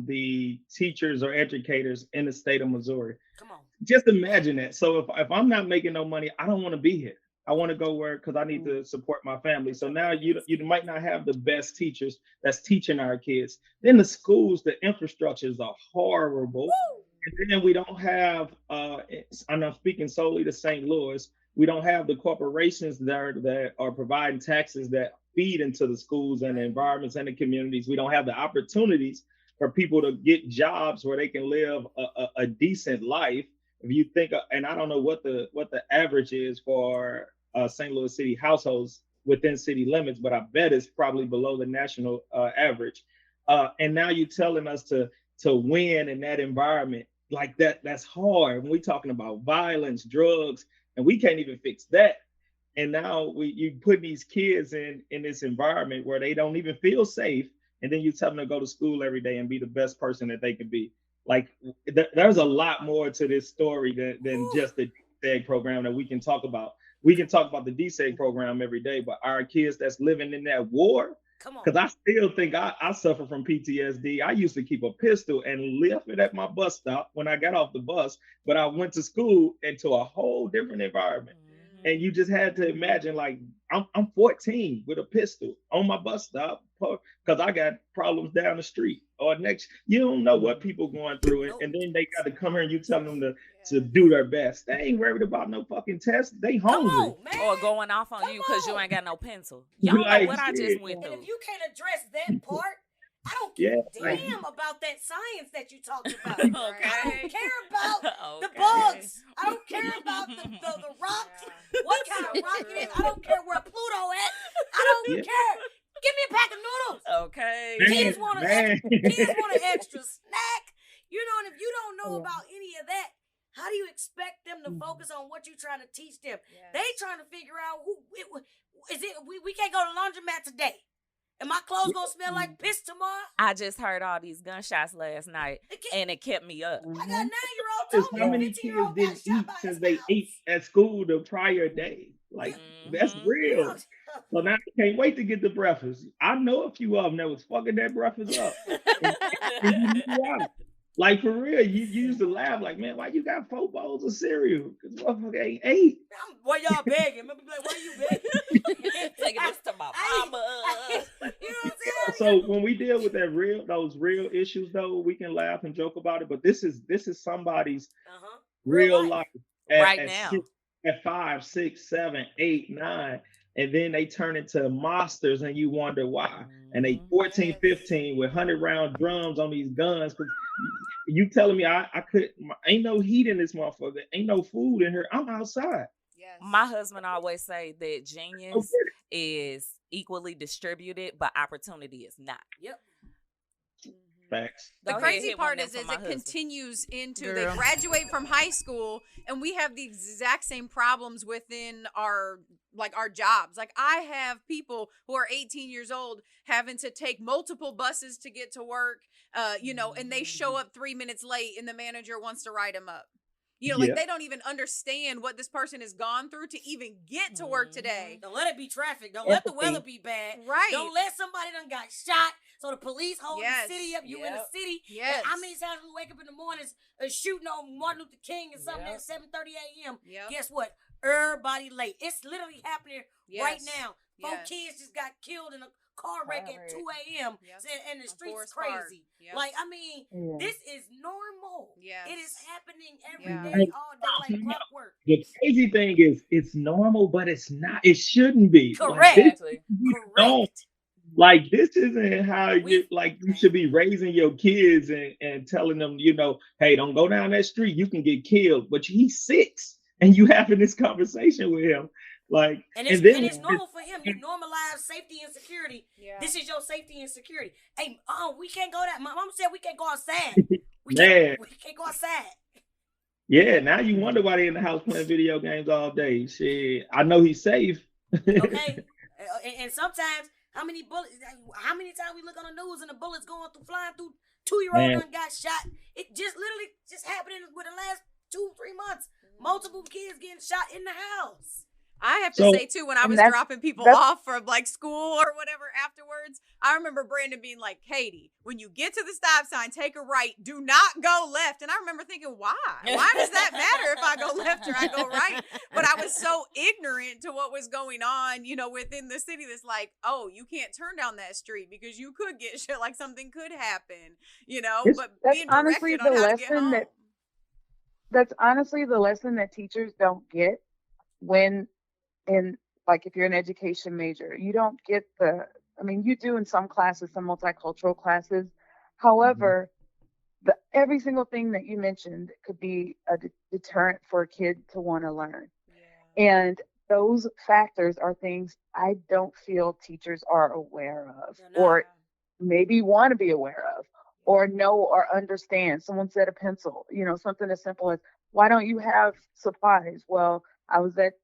the teachers or educators in the state of Missouri. Come on. Just imagine that. So if I'm not making no money, I don't want to be here. I want to go work because I need to support my family. So now you might not have the best teachers that's teaching our kids. Then the schools, the infrastructures are horrible. Woo! And then we don't have, I'm not speaking solely to St. Louis, we don't have the corporations there that are providing taxes that feed into the schools and the environments and the communities. We don't have the opportunities for people to get jobs where they can live a decent life. If you think, and I don't know what the average is for St. Louis City households within city limits, but I bet it's probably below the national average. And now you're telling us to win in that environment like that. That's hard when we're talking about violence, drugs, and we can't even fix that. And now you put these kids in this environment where they don't even feel safe, and then you tell them to go to school every day and be the best person that they can be. Like there's a lot more to this story than just the DSEG program that we can talk about. We can talk about the DSEG program every day, but our kids that's living in that war, Come on. because I still think I suffer from PTSD. I used to keep a pistol and left it at my bus stop when I got off the bus, but I went to school into a whole different environment. And you just had to imagine, like, I'm 14 with a pistol on my bus stop because I got problems down the street or next. You don't know what people going through, and then they got to come here and you tell them to do their best. They ain't worried about no fucking test. They hungry. Come on, man. Or going off on Come you because you on. ain't got no pencil. Y'all know Like, what I just went And through. if you can't address that part, I don't give a Yeah, damn about that science that you talked about. Okay. I don't care about the Okay. bugs. I don't care about the rocks. What kind of rock it is. I don't care where Pluto at. I don't Yeah. care. Give me a pack of noodles. Okay. Kids want Man. an extra snack. You know, and if you don't know Yeah. about any of that, how do you expect them to focus on what you're trying to teach them? They trying to figure out we can't go to the laundromat today. And my clothes gonna smell like piss tomorrow? I just heard all these gunshots last night, and it kept me up. I got 9-year-old Because told me how a many kids 15-year-old got didn't shot eat by since his they house. ate at school the prior day? Like, that's real. So now I can't wait to get the breakfast. I know a few of them that was fucking that breakfast up. Like, for real, you used to laugh like, man, why you got 4 bowls of cereal? Because motherfucker ain't 8. Why y'all begging? Remember, like, why you begging? Taking this to my mama. You know what I'm saying? So when we deal with those real issues, though, we can laugh and joke about it. But this is somebody's real life Right at now. 6, at 5, 6, 7, 8, 9, and then they turn into monsters, and you wonder why. And they 14, 15 with 100-round drums on these guns. Because you telling me I ain't no heat in this motherfucker, ain't no food in here. I'm outside. My husband always say that genius is equally distributed, but opportunity is not. Yep. Facts. The Go ahead, crazy hit one part of is them it for my husband. continues into Girl. they graduate from high school and we have the exact same problems within our jobs. Like I have people who are 18 years old having to take multiple buses to get to work, and they show up 3 minutes late and the manager wants to write them up. Like they don't even understand what this person has gone through to even get to work today. Don't let it be traffic. Don't let the weather be bad. Right. Don't let somebody done got shot. So the police hold Yes. the city up. You in the city. Yes. And how many times we wake up in the mornings shooting on Martin Luther King and something Yep. at 7:30 a.m. Yep. Guess what? Everybody late. It's literally happening right Yes. now. 4 Yes. kids just got killed in a car wreck at 2 a.m. Yep. And the On streets Forest Park. crazy. Yep. Like, I mean, this is normal. Yes. It is happening every Yeah. day, all day, like clockwork. The crazy thing is, it's normal, but it's not. It shouldn't be. Correct. Exactly. Correct. Like, this isn't how you should be raising your kids and telling them, hey, don't go down that street. You can get killed. But he's 6, and you having this conversation with him, like, And then it's normal for him. You normalize safety and security. Yeah. This is your safety and security. Hey, we can't go that. My mom said we can't go outside. We Man. can't go outside. Yeah, now you wonder why they in the house playing video games all day. Shit, I know he's safe. Okay, and sometimes how many times we look on the news and the bullets flying through 2-year-old Man. done got shot. It just literally just happened with the last 2-3 months. Multiple kids getting shot in the house. I have to So- say too, when I was that's- dropping people that's- off from like school or whatever afterwards, I remember Brandon being like, Katie, when you get to the stop sign, take a right, do not go left. And I remember thinking, why? Why does that matter if I go left or I go right? But I was so ignorant to what was going on, within the city that's like, oh, you can't turn down that street because you could get shit, like something could happen, but That's being honestly directed on the how to get lesson home. That's honestly the lesson that teachers don't get when if you're an education major, you don't get you do in some classes, some multicultural classes. However, every single thing that you mentioned could be a deterrent for a kid to want to learn. And those factors are things I don't feel teachers are aware of, They're not. or maybe want to be aware of, or know or understand. Someone said a pencil, something as simple as, why don't you have supplies? Well, I was that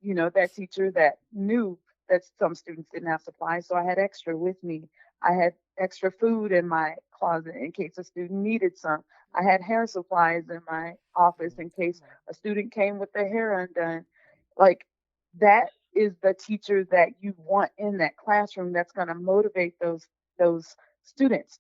teacher that knew that some students didn't have supplies, so I had extra with me. I had extra food in my closet in case a student needed some. I had hair supplies in my office in case a student came with their hair undone. Like, that is the teacher that you want in that classroom, that's going to motivate those students.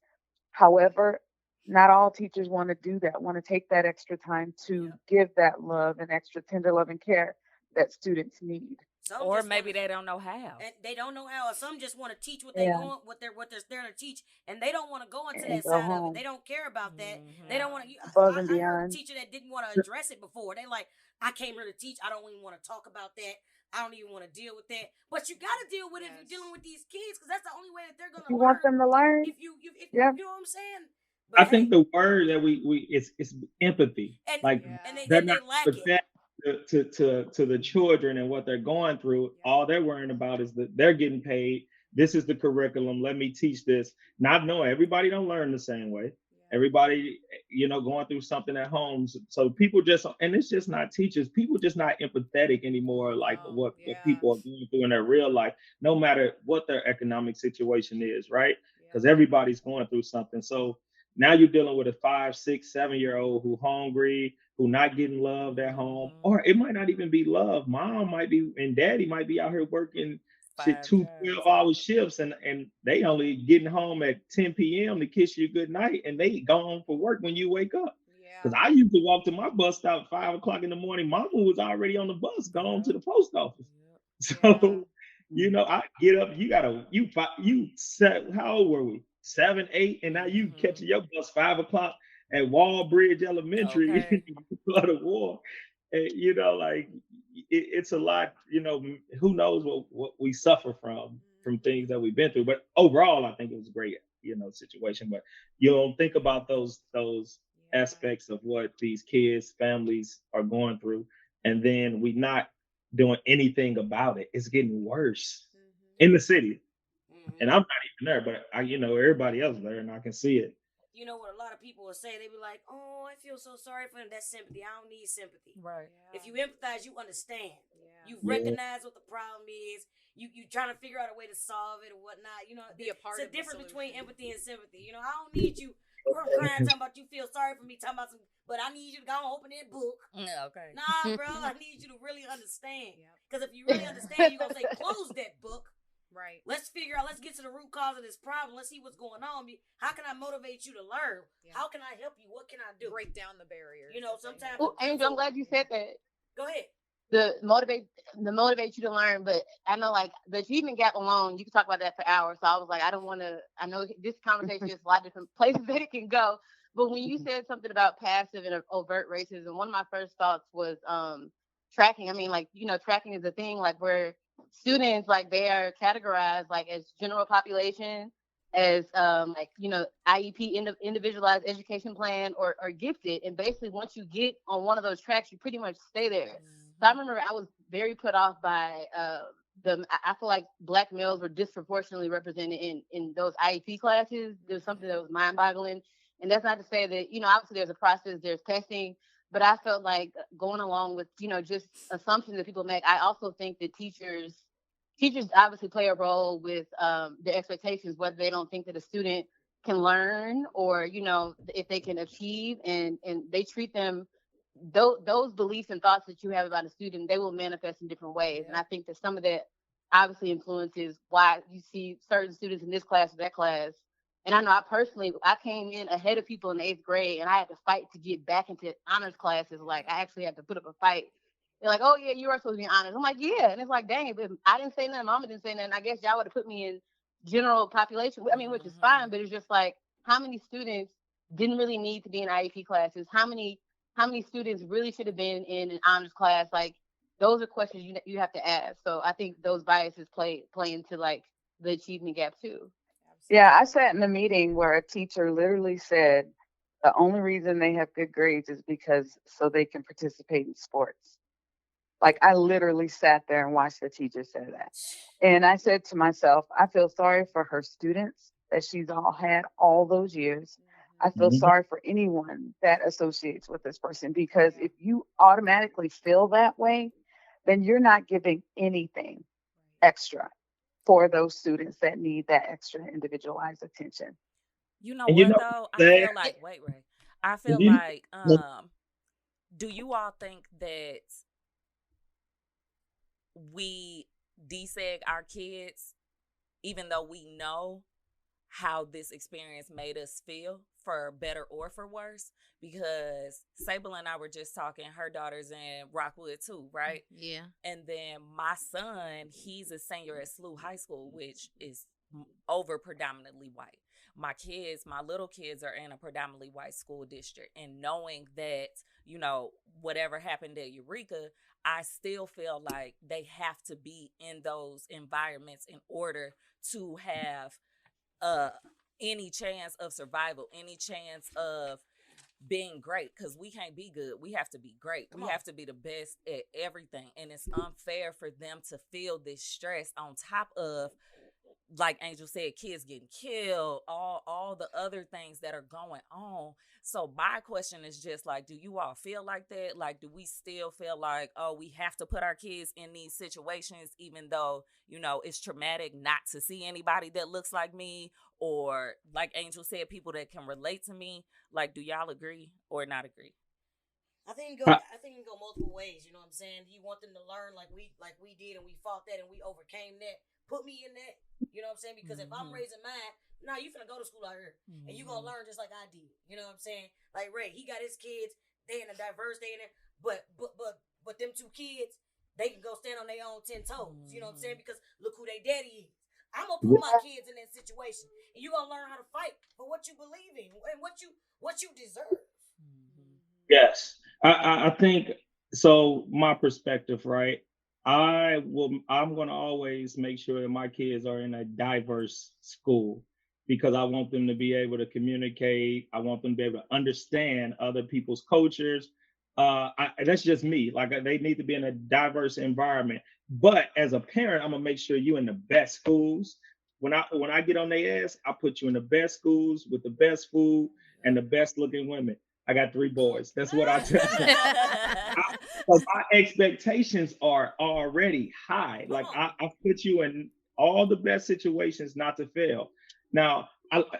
However, not all teachers want to do that, want to take that extra time to give that love and extra tender love and care that students need. Some Or just maybe want to, they don't know how. and they don't know how. Or some just want to teach what they Yeah. going, what they're there to teach, and they don't want to go into And that go side of it. home They don't care about that. Mm-hmm. They don't want to. above and I heard a beyond. teacher that didn't want to address it before. They like, I came here to teach. I don't even want to talk about that. I don't even want to deal with that. But you got to deal with it if you're dealing with these kids, because that's the only way that they're If gonna you want learn. them to learn, If yeah. you know what I'm saying. I But think hey, the word that we it's empathy. and Like and they're they not lack it. empathetic to the children and what they're going through. All they're worrying about is that they're getting paid. This is the curriculum. Let me teach this. Not knowing everybody don't learn the same way. Everybody, going through something at home. So people just, and it's just not teachers. People just not empathetic anymore. Like what people are going through in their real life, no matter what their economic situation is, right? Because everybody's going through something. So now you're dealing with a 5, 6, 7 year old who hungry, who not getting loved at home, or it might not even be love. Mom might be and daddy might be out here working shit 5 two jobs. 12-hour shifts, and they only getting home at 10 p.m. to kiss you good night, and they gone for work when you wake up. Because I used to walk to my bus stop 5 o'clock in the morning. Mama was already on the bus, gone to the post office. So, I get up. You said, how old were we? 7, 8, and now you catching your bus 5 o'clock at Wallbridge Elementary Okay. before the war. And, like it's a lot. Who knows what we suffer from things that we've been through. But overall, I think it was a great, situation. But you don't think about those aspects of what these kids, families are going through, and then we not doing anything about it. It's getting worse in the city. And I'm not even there, but everybody else there, and I can see it. You know what a lot of people will say? They be like, "Oh, I feel so sorry for them." That's sympathy. I don't need sympathy. Right. If you empathize, you understand. You Yeah. recognize what the problem is. You trying to figure out a way to solve it or whatnot. Be a part it's a of the difference between solution. empathy and sympathy. I don't need you crying talking about you feel sorry for me, talking about some, but I need you to go and open that book. Okay. Nah, bro, I need you to really understand. Because if you really understand, you're gonna say, close that book. Right. Let's figure out, let's get to the root cause of this problem. Let's see what's going on. How can I motivate you to learn? Yeah. How can I help you? What can I do? Break down the barriers. Sometimes. Oh, Angel, I'm glad you said that. Go ahead. The motivate you to learn, but I know like the achievement gap alone, you can talk about that for hours. So I was like, I don't want to. I know this conversation is a lot of different places that it can go. But when you said something about passive and overt racism, one of my first thoughts was tracking. I mean, like tracking is a thing like where students like they are categorized like as general population, as IEP individualized education plan or gifted, and basically once you get on one of those tracks, you pretty much stay there. So I remember I was very put off by I feel like Black males were disproportionately represented in those IEP classes. There's something that was mind-boggling, and that's not to say that obviously there's a process, there's testing, but I felt like going along with just assumptions that people make. I also think that teachers obviously play a role with their expectations, whether they don't think that a student can learn or if they can achieve, and they treat them. Those beliefs and thoughts that you have about a student, they will manifest in different ways. And I think that some of that obviously influences why you see certain students in this class or that class. And I know I came in ahead of people in the 8th grade, and I had to fight to get back into honors classes. Like I actually had to put up a fight. They're like, "Oh yeah, you are supposed to be in honors." I'm like, "Yeah," and it's like, "Dang, if I didn't say nothing, Mama didn't say nothing, I guess y'all would have put me in general population." I mean, which is fine, but it's just like, how many students didn't really need to be in IEP classes? How many students really should have been in an honors class? Like, those are questions you have to ask. So I think those biases play into like the achievement gap too. Yeah, I sat in a meeting where a teacher literally said the only reason they have good grades is because so they can participate in sports. Like I literally sat there and watched the teacher say that. And I said to myself, I feel sorry for her students that she's all had all those years. I feel Mhm. sorry for anyone that associates with this person because if you automatically feel that way, then you're not giving anything extra for those students that need that extra individualized attention. You know And you what know, though? I sad, feel like wait, Ray. I feel you like know, do you all think that we deseg our kids even though we know how this experience made us feel for better or for worse? Because Sable and I were just talking, her daughter's in Rockwood too, right? Yeah. And then my son, he's a senior at SLU High School, which is over predominantly white. My kids, my little kids are in a predominantly white school district. And knowing that, you know, whatever happened at Eureka, I still feel like they have to be in those environments in order to have uh any chance of survival, any chance of being great, because we can't be good, we have to be great. We have to be the best at everything, and it's unfair for them to feel this stress on top of, like Angel said, kids getting killed, all the other things that are going on. So my question is just like, do you all feel like that? Like, do we still feel like, oh, we have to put our kids in these situations, even though, you know, it's traumatic not to see anybody that looks like me, or like Angel said, people that can relate to me? Like, do y'all agree or not agree? I- I think it can go multiple ways. You know what I'm saying? You want them to learn like we did, and we fought that, and we overcame that. Put me in that. You know what I'm saying? Because if I'm raising mine, now you finna go to school out here, and you gonna learn just like I did. You know what I'm saying? Like Ray, he got his kids. They in a diverse, they in it. But them two kids, they can go stand on their own 10 toes. You know what I'm saying? Because look who they daddy is. I'm gonna put my kids in that situation, and you gonna learn how to fight for what you believe in and what you deserve. yes, I think so. My perspective, right? I'm going to always make sure that my kids are in a diverse school because I want them to be able to communicate. I want them to be able to understand other people's cultures. That's just me. Like they need to be in a diverse environment. But as a parent, I'm gonna make sure you in the best schools. When I get on their ass, I put you in the best schools with the best food and the best looking women. I got 3 boys. That's what I tell them. Because my expectations are already high. Like I put you in all the best situations not to fail. Now,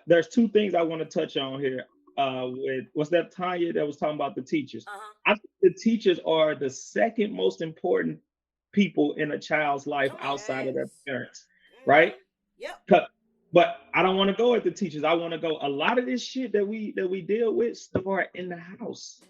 there's 2 things I want to touch on here. With what's that Tanya that was talking about the teachers? I think the teachers are the second most important people in a child's life outside of their parents, right? Yep. But I don't want to go at the teachers. I want to go. A lot of this shit that we deal with start in the house.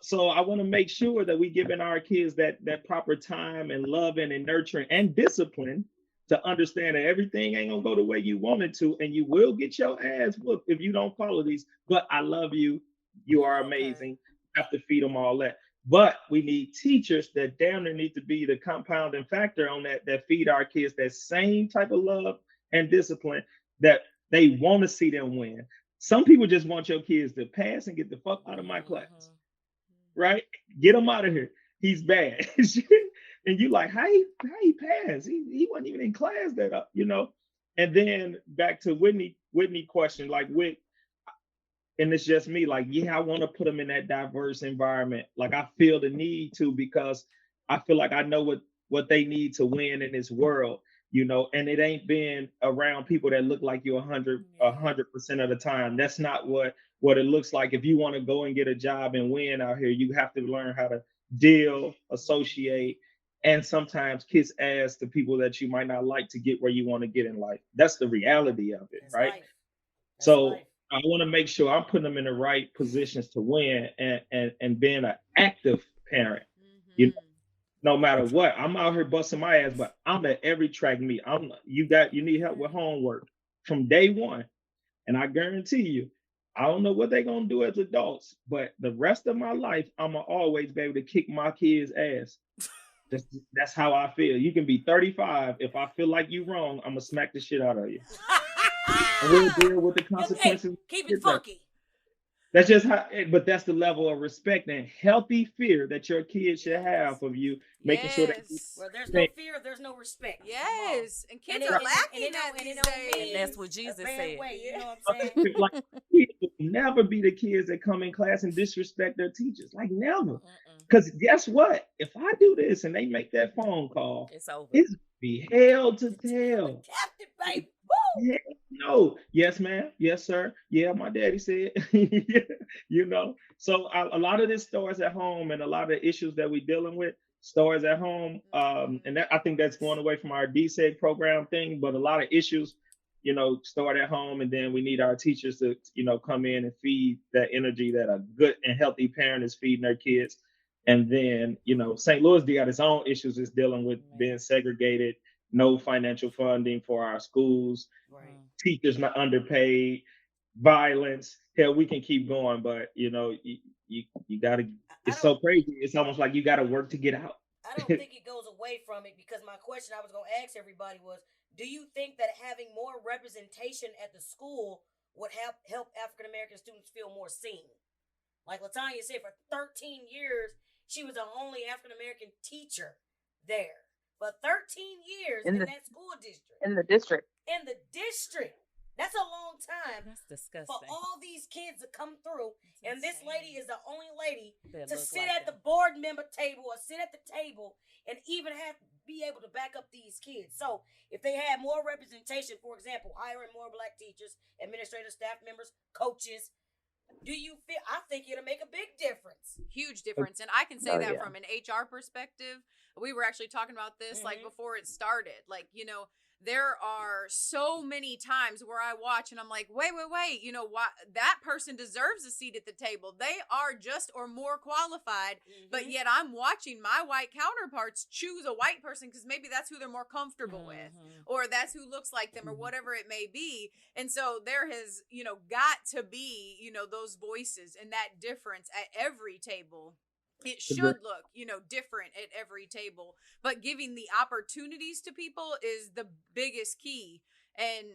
So I want to make sure that we giving our kids that proper time and loving and nurturing and discipline to understand that everything ain't gonna go the way you want it to, and you will get your ass whooped if you don't follow these. But I love you. You are amazing. You have to feed them all that. But we need teachers that damn near need to be the compounding factor on that feed our kids that same type of love and discipline that they want to see them win. Some people just want your kids to pass and get the fuck out of my class, right? Get him out of here. He's bad. And you like, how he passed? He wasn't even in class that up. And then back to Whitney question, like and it's just me, like, yeah, I want to put them in that diverse environment. Like I feel the need to because I feel like I know what they need to win in this world. And it ain't being around people that look like you 100% of the time. That's not what it looks like. If you want to go and get a job and win out here, you have to learn how to deal, associate, and sometimes kiss ass to people that you might not like to get where you want to get in life. That's the reality of it, That's right? life. That's So life. I want to make sure I'm putting them in the right positions to win and being an active parent. You no matter what, I'm out here busting my ass, but I'm at every track meet. You need help with homework from day one. And I guarantee you, I don't know what they're gonna do as adults, but the rest of my life, I'm gonna always be able to kick my kids' ass. That's how I feel. You can be 35. If I feel like you wrong, I'm gonna smack the shit out of you. And we'll deal with the Hey, consequences. keep it funky. That's just how, but that's the level of respect and healthy fear that your kids should have Yes. of you, making sure that you Yes. Where there's no think fear, there's no respect. Come on. Yes. And kids it, are and, and lacking it that don't and it these don't days. mean And that's what a Jesus bad said. way. You Yeah. know what I'm saying? like kids will never be the kids that come in class and disrespect their teachers. Like never. Mm-mm. Because guess what? If I do this and they make that phone call, It's over. it's gonna be hell to The tell. captain, baby. Woo! Heck no. Yes, ma'am. Yes, sir. Yeah, my daddy said. You know. So a lot of this starts at home, and a lot of issues that we're dealing with starts at home. And that, I think that's going away from our DSEG program thing. But a lot of issues, start at home, and then we need our teachers to, come in and feed that energy that a good and healthy parent is feeding their kids. And then, St. Louis got its own issues. It's dealing with being segregated, no financial funding for our schools, Right. teachers not underpaid, violence. Hell, we can keep going, but you gotta. It's so crazy. It's almost like you gotta work to get out. I don't think it goes away from it, because my question I was going to ask everybody was, do you think that having more representation at the school would help African American students feel more seen? Like Latanya said, for 13 years, she was the only African American teacher there. For 13 years in that school district. In the district. In the district. That's a long time. That's disgusting. For all these kids to come through, and this lady is the only lady That to look sit like at the board member table or sit at the table and even have to be able to back up these kids. So if they had more representation, for example, hiring more Black teachers, administrative staff members, coaches, do you feel? I think it'll make a big difference. Huge difference. And I can say that yeah. from an HR perspective. We were actually talking about this like before it started. Like, there are so many times where I watch and I'm like, wait, why that person deserves a seat at the table. They are just or more qualified, but yet I'm watching my white counterparts choose a white person because maybe that's who they're more comfortable with, or that's who looks like them, or whatever it may be. And so there has, got to be, those voices and that difference at every table. It should look, different at every table, but giving the opportunities to people is the biggest key. And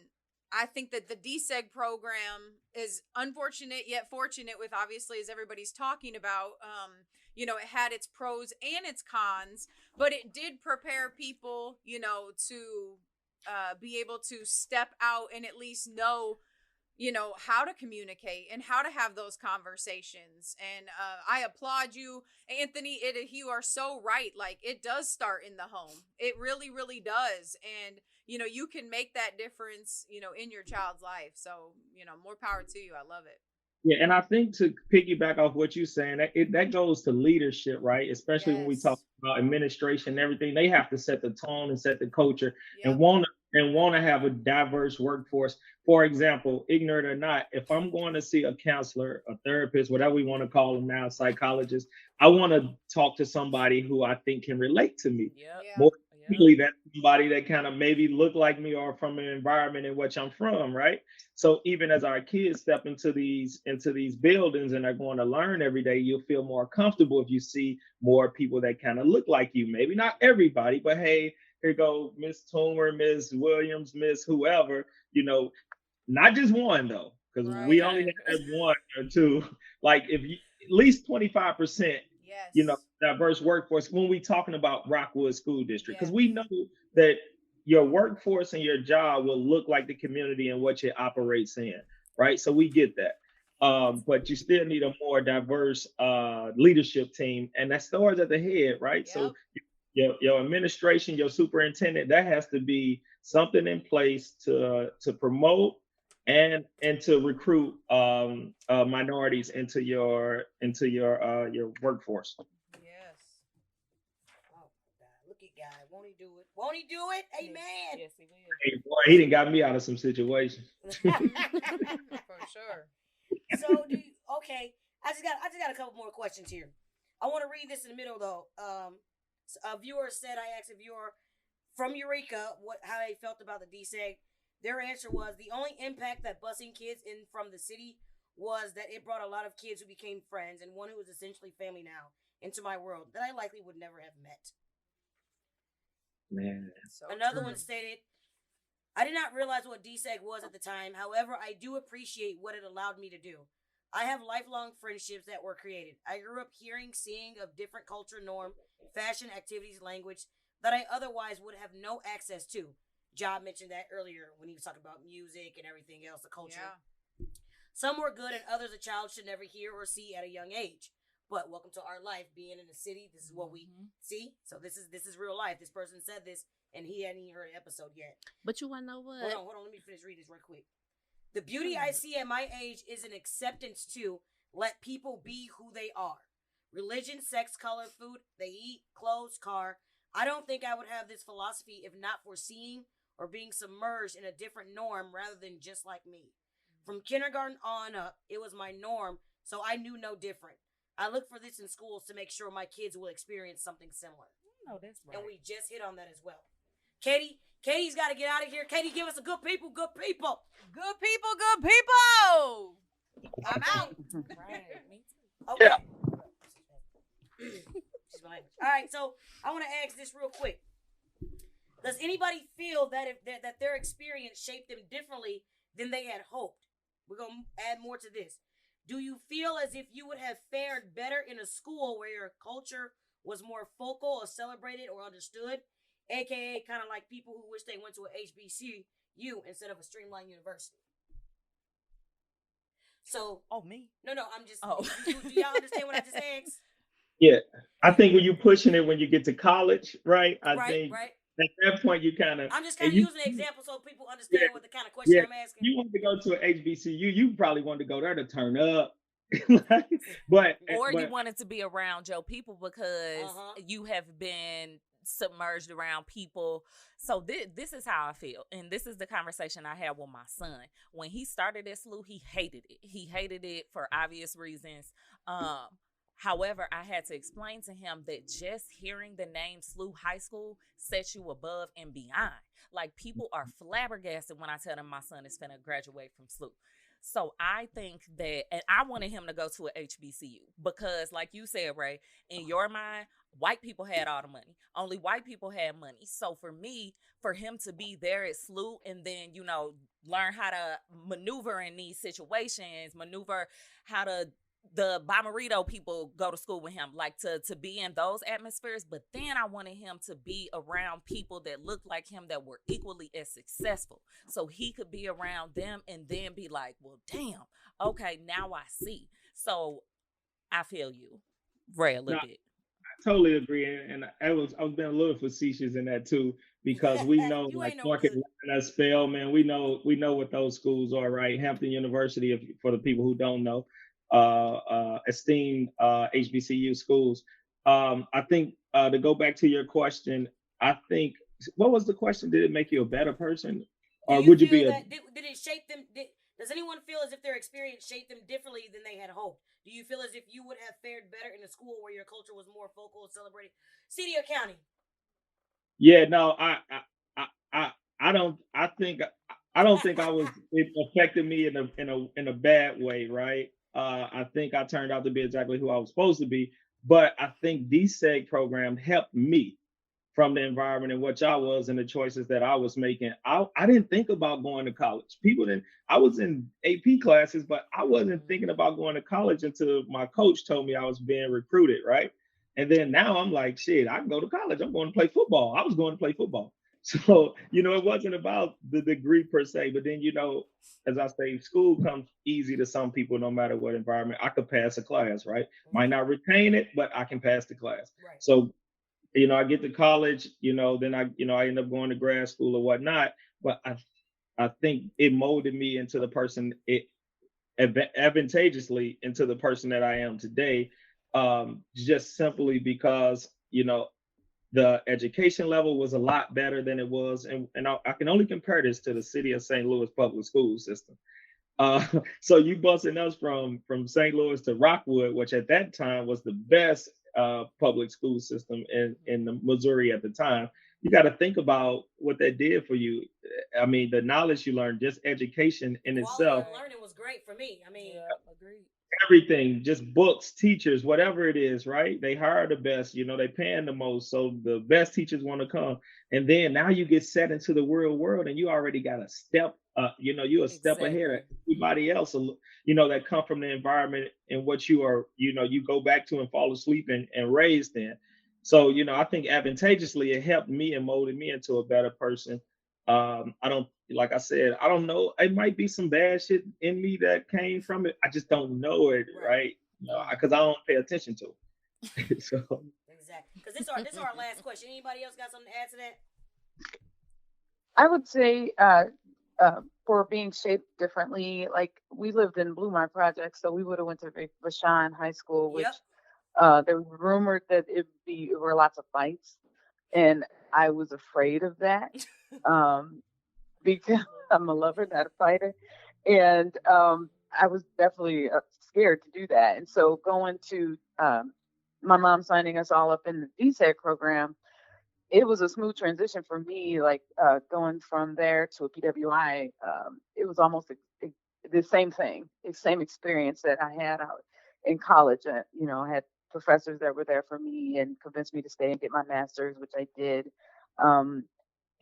I think that the DSEG program is unfortunate yet fortunate with, obviously, as everybody's talking about, it had its pros and its cons, but it did prepare people, to be able to step out and at least know how to communicate and how to have those conversations. And I applaud you, Anthony. You are so right. Like, it does start in the home. It really, really does. And, you can make that difference, in your child's life. So, more power to you. I love it. Yeah, and I think to piggyback off what you're saying, that goes to leadership, right? Especially when we talk about administration and everything, they have to set the tone and set the culture, and want to have a diverse workforce. For example, ignorant or not, if I'm going to see a counselor, a therapist, whatever we want to call them now, psychologist, I want to talk to somebody who I think can relate to me. More usually that's somebody that kind of maybe look like me or from an environment in which I'm from, right? So even as our kids step into these buildings and are going to learn every day, you'll feel more comfortable if you see more people that kind of look like you. Maybe not everybody, but hey, here go Miss Toomer, Miss Williams, Miss whoever, not just one though, because we only have one or two. Like if you, at least 25%, diverse workforce when we talking about Rockwood School District, because we know that your workforce and your job will look like the community in which it operates in, right? So we get that. But you still need a more diverse leadership team, and that starts at the head, right? So your administration, your superintendent, that has to be something in place to promote and to recruit minorities into your workforce. God, won't he do it? Won't he do it? Amen. Yes, he will. Hey, boy, he done got me out of some situations. For sure. So okay. I just got a couple more questions here. I want to read this in the middle though. A viewer said, I asked a viewer from Eureka how they felt about the DSEG. Their answer was the only impact that busing kids in from the city was that it brought a lot of kids who became friends and one who is essentially family now into my world that I likely would never have met. Man. So another one stated, I did not realize what DSEG was at the time. However, I do appreciate what it allowed me to do. I have lifelong friendships that were created. I grew up hearing, seeing of different culture, norm, fashion, activities, language that I otherwise would have no access to. Job mentioned that earlier when he was talking about music and everything else, the culture. Yeah. Some were good and others a child should never hear or see at a young age. But welcome to our life, being in the city. This is what we see. So this is real life. This person said this, and he hadn't even heard an episode yet. But you want to know what? Hold on. Let me finish reading this real quick. The beauty I see at my age is an acceptance to let people be who they are. Religion, sex, color, food, they eat, clothes, car. I don't think I would have this philosophy if not for seeing or being submerged in a different norm rather than just like me. From kindergarten on up, it was my norm, so I knew no different. I look for this in schools to make sure my kids will experience something similar. No, that's right. And we just hit on that as well. Katie's got to get out of here. Katie, give us a good people. Good people. I'm out. Right, me too. Okay. She's my language. All right, so I want to ask this real quick. Does anybody feel that that their experience shaped them differently than they had hoped? We're going to add more to this. Do you feel as if you would have fared better in a school where your culture was more focal or celebrated or understood? AKA kind of like people who wish they went to a HBCU instead of a streamlined university. So, me? No, I'm just. Do y'all understand what I just asked? Yeah, I think when you're pushing it when you get to college, right? I think right. at that point you kind of. I'm just kind of using an example so people understand what the kind of question I'm asking. You want to go to an HBCU, you probably wanted to go there to turn up. Or you wanted to be around your people because you have been submerged around people. So this is how I feel, and this is the conversation I had with my son when he started at SLU. He hated it for obvious reasons. However, I had to explain to him that just hearing the name SLU High School sets you above and beyond. Like, people are flabbergasted when I tell them my son is finna graduate from SLU. So I think that, and I wanted him to go to a HBCU because, like you said, Ray, in your mind, white people had all the money. Only white people had money. So for me, for him to be there at SLU and then, learn how to maneuver in these situations, how to the Bomarito people go to school with him, like to be in those atmospheres. But then I wanted him to be around people that looked like him that were equally as successful. So he could be around them and then be like, well, damn, okay, now I see. So I feel you, Ray, a little bit. I totally agree. And I was being a little facetious in that too, because we know like North Carolina, Spelman, we know what those schools are, right? Hampton University, for the people who don't know. Esteemed HBCU schools. I think to go back to your question, I think, what was the question? Did it make you a better person, or would you be did it shape them? Does anyone feel as if their experience shaped them differently than they had hoped? Do you feel as if you would have fared better in a school where your culture was more focal and celebrated? City or county? Yeah, no, I don't. I don't think it affected me in a bad way, right? I think I turned out to be exactly who I was supposed to be, but I think DSEG program helped me from the environment and what I was and the choices that I was making. I didn't think about going to college. People didn't. I was in AP classes, but I wasn't thinking about going to college until my coach told me I was being recruited, right? And then now I'm like, shit, I can go to college. I'm going to play football. I was going to play football. So, it wasn't about the degree per se, but then, as I say, school comes easy to some people, no matter what environment. I could pass a class, right? Might not retain it, but I can pass the class. Right. So, I get to college, then I end up going to grad school or whatnot. But I think it molded me into the person, advantageously into the person that I am today, just simply because, the education level was a lot better than it was. And I can only compare this to the city of St. Louis public school system. So you busting us from St. Louis to Rockwood, which at that time was the best public school system in the Missouri at the time. You got to think about what that did for you. I mean, the knowledge you learned, just education in itself. Learning was great for me. I mean, agreed. everything, just books, teachers, whatever it is, right? They hire the best, they paying the most. So the best teachers want to come. And then now you get set into the real world and you already got a step, you're a step ahead of everybody else, that come from the environment and what you are, you go back to and fall asleep and raised in. So, I think advantageously it helped me and molded me into a better person. I don't, like I said, I don't know. It might be some bad shit in me that came from it. I just don't know it, right? Because I don't pay attention to it. So exactly. Because this is our last question. Anybody else got something to add to that? I would say for being shaped differently, like we lived in Blue Mine Project, so we would have went to Vashon High School, which there was rumored that there were lots of fights, and I was afraid of that because I'm a lover, not a fighter, and I was definitely scared to do that. And so going to my mom signing us all up in the DSEG program, it was a smooth transition for me, like going from there to a PWI. It was almost the same thing, the same experience that I had out in college. I had professors that were there for me and convinced me to stay and get my master's, which I did.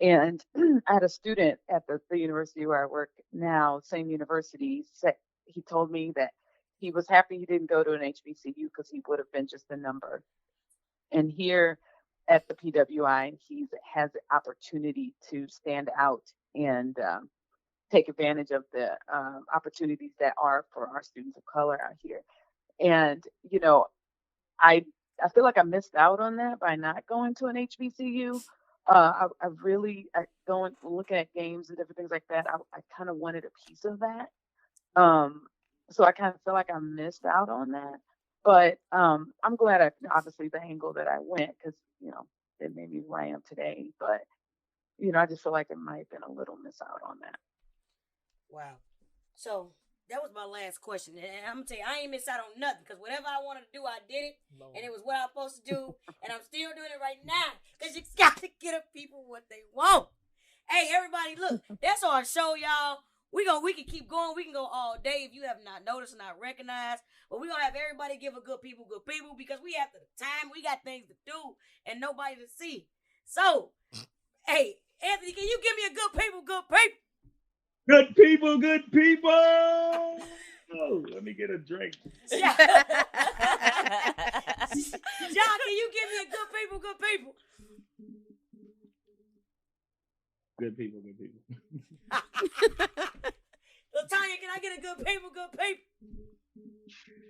And I had a student at the university where I work now, same university, he told me that he was happy he didn't go to an HBCU because he would have been just a number. And here at the PWI, he has the opportunity to stand out and take advantage of the opportunities that are for our students of color out here. And, I feel like I missed out on that by not going to an HBCU. Going looking at games and different things like that. I kind of wanted a piece of that. So I kind of feel like I missed out on that. But I'm glad obviously the angle that I went, because it made me who I am today. But I just feel like it might have been a little miss out on that. Wow. So that was my last question, and I'm gonna tell you, I ain't miss out on nothing, because whatever I wanted to do, I did it, and it was what I was supposed to do, and I'm still doing it right now, because you got to give people what they want. Hey, everybody, look, that's our show, y'all. We can keep going. We can go all day if you have not noticed and not recognized. But we're going to have everybody give a good people, because we have the time. We got things to do and nobody to see. So, hey, Anthony, can you give me a good people, good people? Good people, good people. Oh, let me get a drink. John, can you give me a good people, good people? Good people, good people. LaTanya, can I get a good people, good people?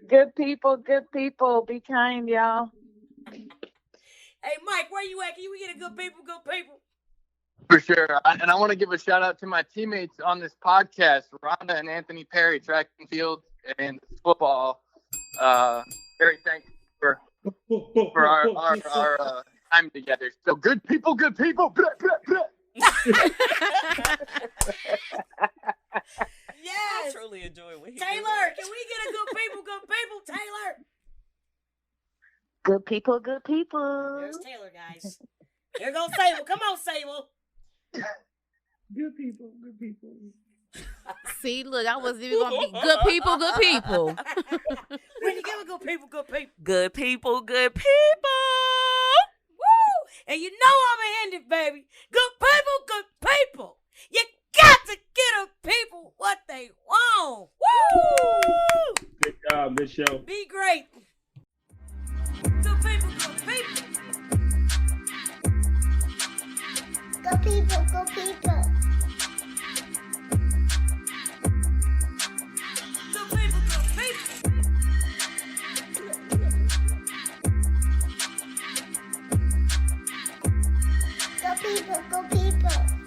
Good people, good people. Be kind, y'all. Hey, Mike, where you at? Can we get a good people, good people? For sure. And I want to give a shout out to my teammates on this podcast, Rhonda and Anthony Perry, track and field and football. Very thankful for our time together. So good people, good people. Blah, blah, blah. Yes. I truly enjoy what he Taylor, can we get a good people, Taylor? Good people, good people. There's Taylor, guys. Here goes Sable. Come on, Sable. Good people, good people. See, look, I wasn't even going to be good people, good people. When you give a good people, good people. Good people, good people. Woo! And you know I'm going to end it, baby. Good people, good people. You got to get a people what they want. Woo! Good job, good show. Be great. Good people, good people. Good people, good people. Good people, good people. Good people, good people.